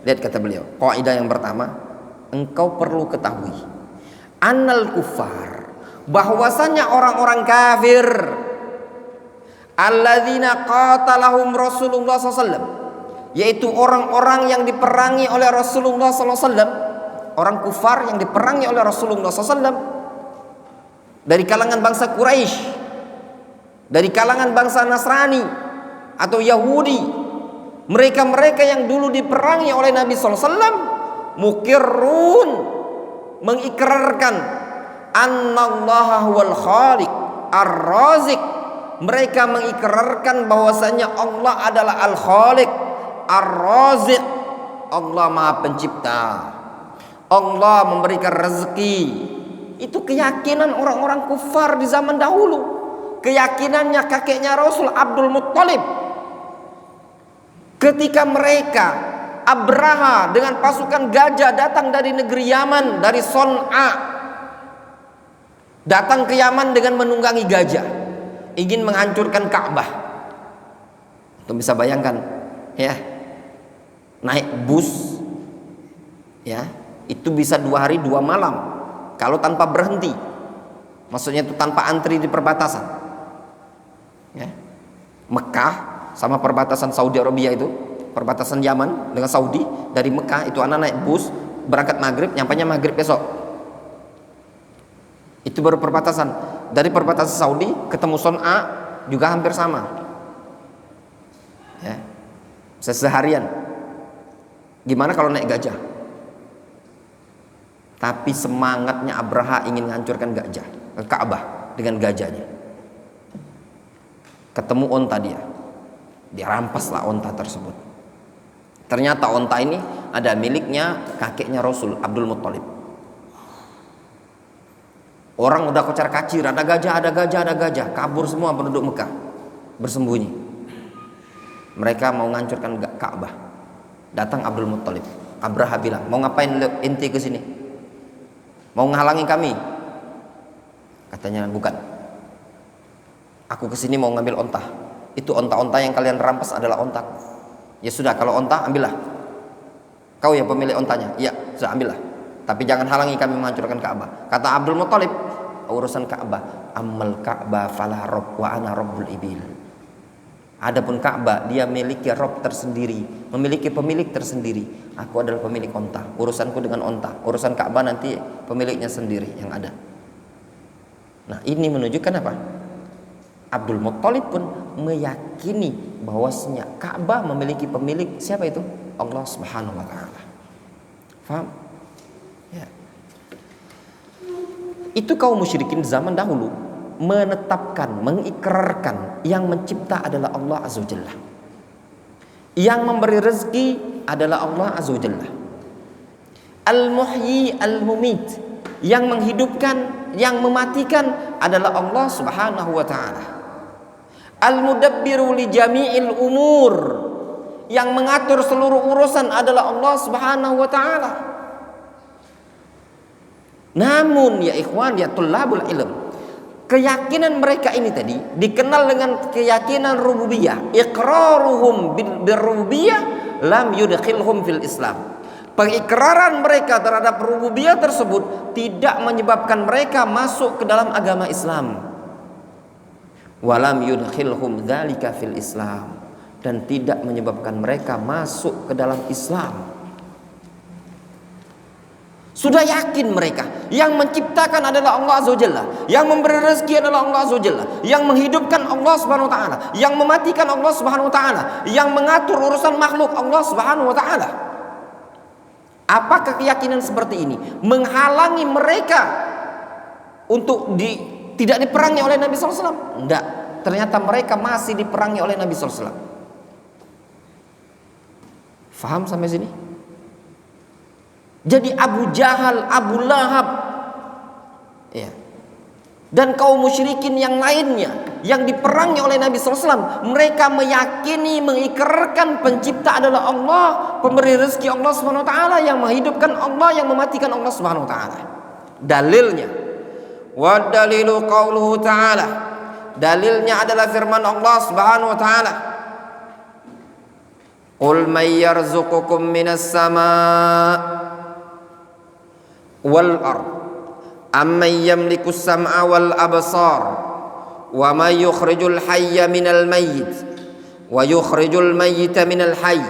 Lihat kata beliau, kaidah yang pertama, engkau perlu ketahui annal kuffar, bahwasanya orang-orang kafir, alladzina qatalahum Rasulullah SAW, yaitu orang-orang yang diperangi oleh Rasulullah SAW, orang kufar yang diperangi oleh Rasulullah SAW dari kalangan bangsa Quraisy, dari kalangan bangsa Nasrani atau Yahudi. Mereka-mereka yang dulu diperangi oleh Nabi SAW, mukirrun, mengikrarkan annallaha huwal khaliq ar-raziq. Mereka mengikrarkan bahwasanya Allah adalah al-khaliq ar-raziq. Allah Maha Pencipta, Allah memberikan rezeki. Itu keyakinan orang-orang kufar di zaman dahulu, keyakinannya kakeknya Rasul Abdul Muttalib. Ketika mereka, Abraha dengan pasukan gajah datang dari negeri Yaman, dari Son'a, datang ke Yaman dengan menunggangi gajah, ingin menghancurkan Ka'bah. Itu bisa bayangkan, ya, naik bus, ya, itu bisa 2 hari 2 malam kalau tanpa berhenti, maksudnya itu tanpa antri di perbatasan, ya. Mekah sama perbatasan Saudi Arabia, itu perbatasan Yaman dengan Saudi. Dari Mekah itu anak naik bus, berangkat maghrib, nyampainya maghrib besok. Itu baru perbatasan. Dari perbatasan Saudi ketemu Son'a juga hampir sama, ya, seharian. Gimana kalau naik gajah? Tapi semangatnya Abraha ingin menghancurkan gajah, Ka'bah dengan gajahnya. Ketemu onta dia rampaslah onta tersebut. Ternyata onta ini ada miliknya kakeknya Rasul Abdul Muttalib. Orang udah kocar-kacir, ada gajah, kabur semua penduduk Mekah, bersembunyi. Mereka mau menghancurkan Ka'bah. Datang Abdul Muttalib. Abraha bilang, mau ngapain inti ke sini? Mau menghalangi kami? Katanya, bukan. Aku kesini mau ngambil onta. Itu onta-onta yang kalian rampas adalah ontaku. Ya sudah, kalau onta ambillah. Kau yang pemilik ontanya. Ya sudah, ambillah. Tapi jangan halangi kami menghancurkan Ka'bah. Kata Abdul Muttalib, urusan Ka'bah, amal Ka'bah falah rabb wa ana rabbul ibil. Adapun Ka'bah, dia memiliki Rabb tersendiri, memiliki pemilik tersendiri. Aku adalah pemilik onta, urusanku dengan onta. Urusan Ka'bah nanti pemiliknya sendiri yang ada. Nah, ini menunjukkan apa? Abdul Muttalib pun meyakini bahwasanya Ka'bah memiliki pemilik. Siapa itu? Allah Subhanahu wa taala. Faham? Ya. Itu kaum musyrikin zaman dahulu menetapkan, mengikrarkan yang mencipta adalah Allah Azza wa Jalla. Yang memberi rezeki adalah Allah Azza wa Jalla. Al-Muhyi Al-Mumit, yang menghidupkan, yang mematikan adalah Allah Subhanahu wa taala. Al-Mudabbiru li jami'il umur, yang mengatur seluruh urusan adalah Allah Subhanahu wa taala. Namun ya ikhwan, ya tullabul ilm, keyakinan mereka ini tadi dikenal dengan keyakinan rububiyah. Iqraruhum birrububiyah lam yudkhilhum fil Islam. Pengikraran mereka terhadap rububiyah tersebut tidak menyebabkan mereka masuk ke dalam agama Islam. Walam yudkhilhum dzalika fil Islam, dan tidak menyebabkan mereka masuk ke dalam Islam. Sudah yakin mereka yang menciptakan adalah Allah Azza wa Jalla, yang memberi rezeki adalah Allah Azza wa Jalla, yang menghidupkan Allah Subhanahu wa taala, yang mematikan Allah Subhanahu wa taala, yang mengatur urusan makhluk Allah Subhanahu wa taala. Apakah keyakinan seperti ini menghalangi mereka untuk tidak diperangi oleh Nabi sallallahu alaihi wasallam? Enggak. Ternyata mereka masih diperangi oleh Nabi sallallahu alaihi wasallam. Faham sampai sini? Jadi Abu Jahal, Abu Lahab, ya, dan kaum musyrikin yang lainnya yang diperangi oleh Nabi SAW, mereka meyakini, mengikrarkan pencipta adalah Allah, pemberi rezeki Allah Subhanahu wa taala, yang menghidupkan Allah, yang mematikan Allah Subhanahu wa taala. Dalilnya, wa dalilu qauluhu ta'ala, dalilnya adalah firman Allah Subhanahu wa taala, qul may yarzuqukum minas sama' wal ard amman yamliku as-sam'a wal absar wa may yukhrijul hayya minal mayyit wa yukhrijul mayyita minal hayy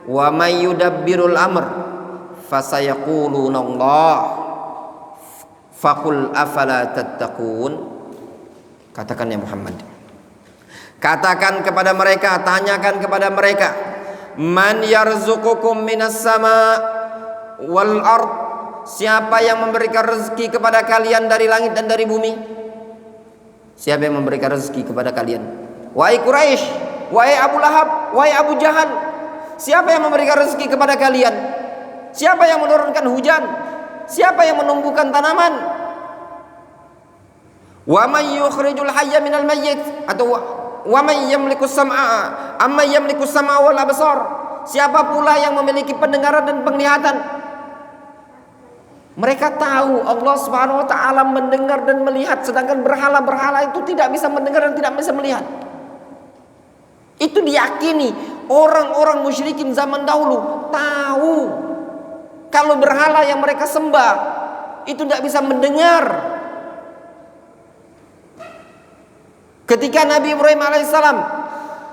wa may yudabbirul amr fasayaquluna Allah faqul afala tattaqun. Katakan ya Muhammad, katakan kepada mereka, tanyakan kepada mereka, man yarzuqukum minas sama wal ard, siapa yang memberikan rezeki kepada kalian dari langit dan dari bumi? Siapa yang memberikan rezeki kepada kalian? Wahai Quraisy, wahai Abu Lahab, wahai Abu Jahal, siapa yang memberikan rezeki kepada kalian? Siapa yang menurunkan hujan? Siapa yang menumbuhkan tanaman? Wa may yukhrijul hayya minal mayyit, atau wa may yamliku sam'a amma yamliku sam'a wal absar, siapa pula yang memiliki pendengaran dan penglihatan? Mereka tahu Allah Subhanahu wa taala mendengar dan melihat, sedangkan berhala-berhala itu tidak bisa mendengar dan tidak bisa melihat. Itu diyakini orang-orang musyrikin zaman dahulu, tahu kalau berhala yang mereka sembah itu tidak bisa mendengar. Ketika Nabi Ibrahim alaihissalam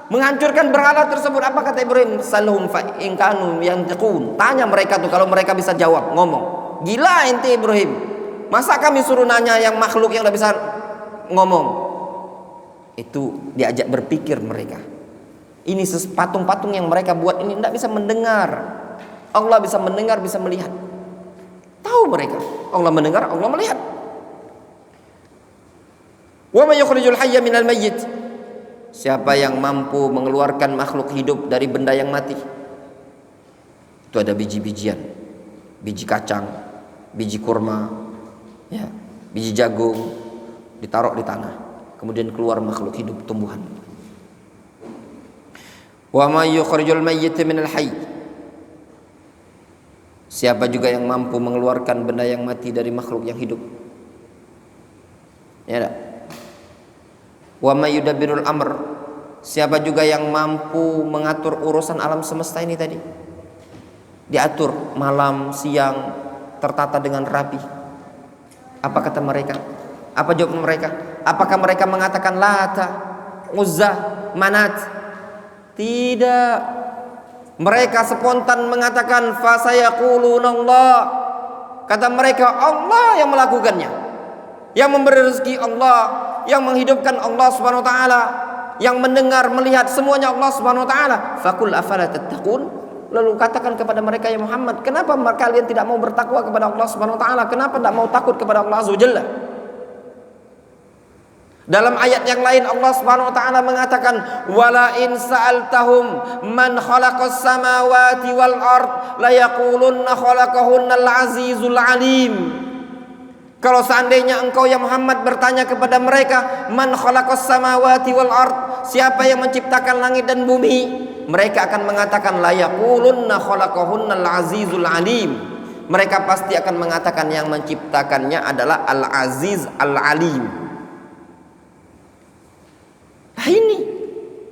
menghancurkan berhala tersebut, apa kata Ibrahim? Salhum fa in kanu yantiqun. Tanya mereka tuh kalau mereka bisa jawab, ngomong. Gila ente Ibrahim, masa kami suruh nanya yang makhluk yang udah bisa ngomong? Itu diajak berpikir mereka. Ini patung-patung yang mereka buat ini tidak bisa mendengar. Allah bisa mendengar, bisa melihat. Tahu mereka, Allah mendengar, Allah melihat. Wa may yukhrijul hayya minal mayyit, siapa yang mampu mengeluarkan makhluk hidup dari benda yang mati? Itu ada biji-bijian, biji kacang, biji kurma, ya, biji jagung, ditaruh di tanah, kemudian keluar makhluk hidup, tumbuhan. Wa may yukhrijul mayyita minal hayy, siapa juga yang mampu mengeluarkan benda yang mati dari makhluk yang hidup? Ya tak? Wa may yudabbirul amr, siapa juga yang mampu mengatur urusan alam semesta ini tadi? Diatur malam, siang, tertata dengan rapi. Apa kata mereka? Apa jawab mereka? Apakah mereka mengatakan Lata, Uzza, Manat? Tidak. Mereka spontan mengatakan fasayaqulunallah. Kata mereka Allah yang melakukannya, yang memberi rezeki Allah, yang menghidupkan Allah Subhanahu wa taala, yang mendengar, melihat semuanya Allah Subhanahu wa taala. Faqul afala tattaqun. Lalu katakan kepada mereka, ya Muhammad, kenapa kalian tidak mau bertakwa kepada Allah Subhanahu wa taala? Kenapa tidak mau takut kepada Allah Azza wa Jalla? Dalam ayat yang lain Allah Subhanahu wa taala mengatakan, "Wala in sa'altahum man khalaqas samawati wal ard la yaqulunna khalaqahunnal azizul alim." Kalau seandainya engkau ya Muhammad bertanya kepada mereka, "Man khalaqas samawati wal ard?" Siapa yang menciptakan langit dan bumi? Mereka akan mengatakan, "La yaqulunna khalaqahunnal azizul alim." Mereka pasti akan mengatakan yang menciptakannya adalah Al-Aziz Al-Alim. Nah ini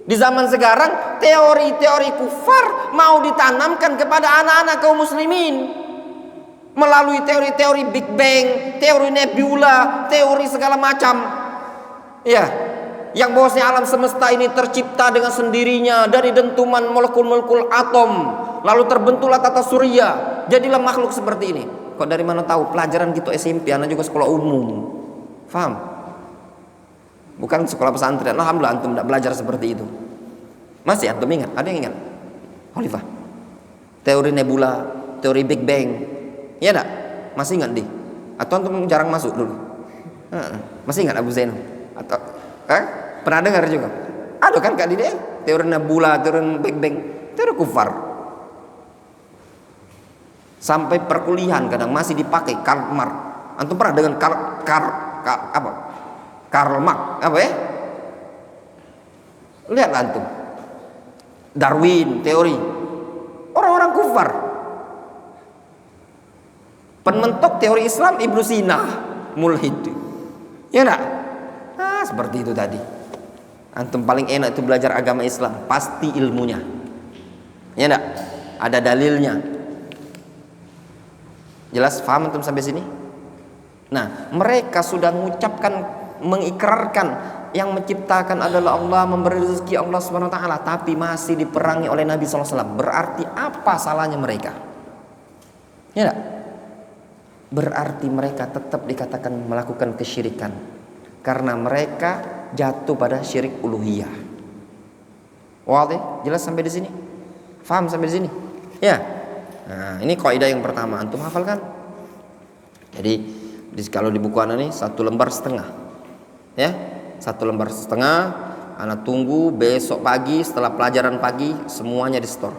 di zaman sekarang teori-teori kufar mau ditanamkan kepada anak-anak kaum muslimin melalui teori-teori Big Bang, teori nebula, teori segala macam. Ya, yang bahwasanya alam semesta ini tercipta dengan sendirinya dari dentuman molekul-molekul atom, lalu terbentuklah tata surya, jadilah makhluk seperti ini. Kok dari mana tahu? Pelajaran gitu SMP, anak juga sekolah umum. Faham? Bukan sekolah pesantren. Alhamdulillah antum tidak belajar seperti itu. Masih antum ingat? Ada yang ingat? Khalifah. Teori nebula, teori Big Bang. Iya enggak? Masih ingat di? Atau antum jarang masuk dulu? Masih ingat Abu Zainal? Atau pernah dengar juga? Ada kan Kak Dide? Teori nebula, teori Big Bang, teori kufar. Sampai perkuliahan kadang masih dipakai Karl Marx. Antum pernah dengan Karl Marx apa ya? Lihat antum. Darwin teori. Orang-orang kufar. Penentuk teori Islam Ibnu Sina, mulhid. Ya enggak? Nah, seperti itu tadi. Antum paling enak itu belajar agama Islam, pasti ilmunya. Ya enggak? Ada dalilnya. Jelas paham antum sampai sini? Nah, mereka sudah mengucapkan, mengikrarkan yang menciptakan adalah Allah, memberi rezeki Allah Subhanahu wa taala, tapi masih diperangi oleh Nabi sallallahu alaihi wasallam. Berarti apa salahnya mereka? Ya enggak? Berarti mereka tetap dikatakan melakukan kesyirikan karena mereka jatuh pada syirik uluhiyah. Wazi? Jelas sampai di sini? Faham sampai di sini? Ya. Nah, ini kaidah yang pertama, antum hafalkan. Jadi kalau di buku anak ini 1 lembar setengah. Ya, 1 lembar setengah. Anak tunggu besok pagi setelah pelajaran pagi semuanya di store.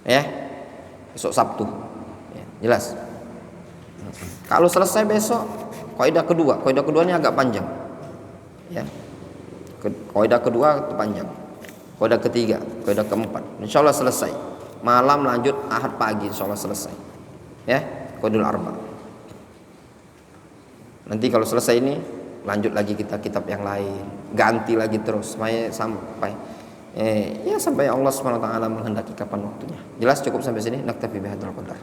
Ya, besok Sabtu. Ya, jelas. Kalau selesai besok, kaidah kedua. Kaidah kedua ini agak panjang. Ya. Kaidah kedua itu panjang. Kaidah ketiga, kaidah keempat. Insyaallah selesai. Malam lanjut Ahad pagi insyaallah selesai. Ya, qaidul arba. Nanti kalau selesai ini lanjut lagi kita kitab yang lain, ganti lagi terus sampai ya sampai Allah Subhanahu wa taala menghendaki kapan waktunya. Jelas cukup sampai sini. Naktafi bihadzal qadar.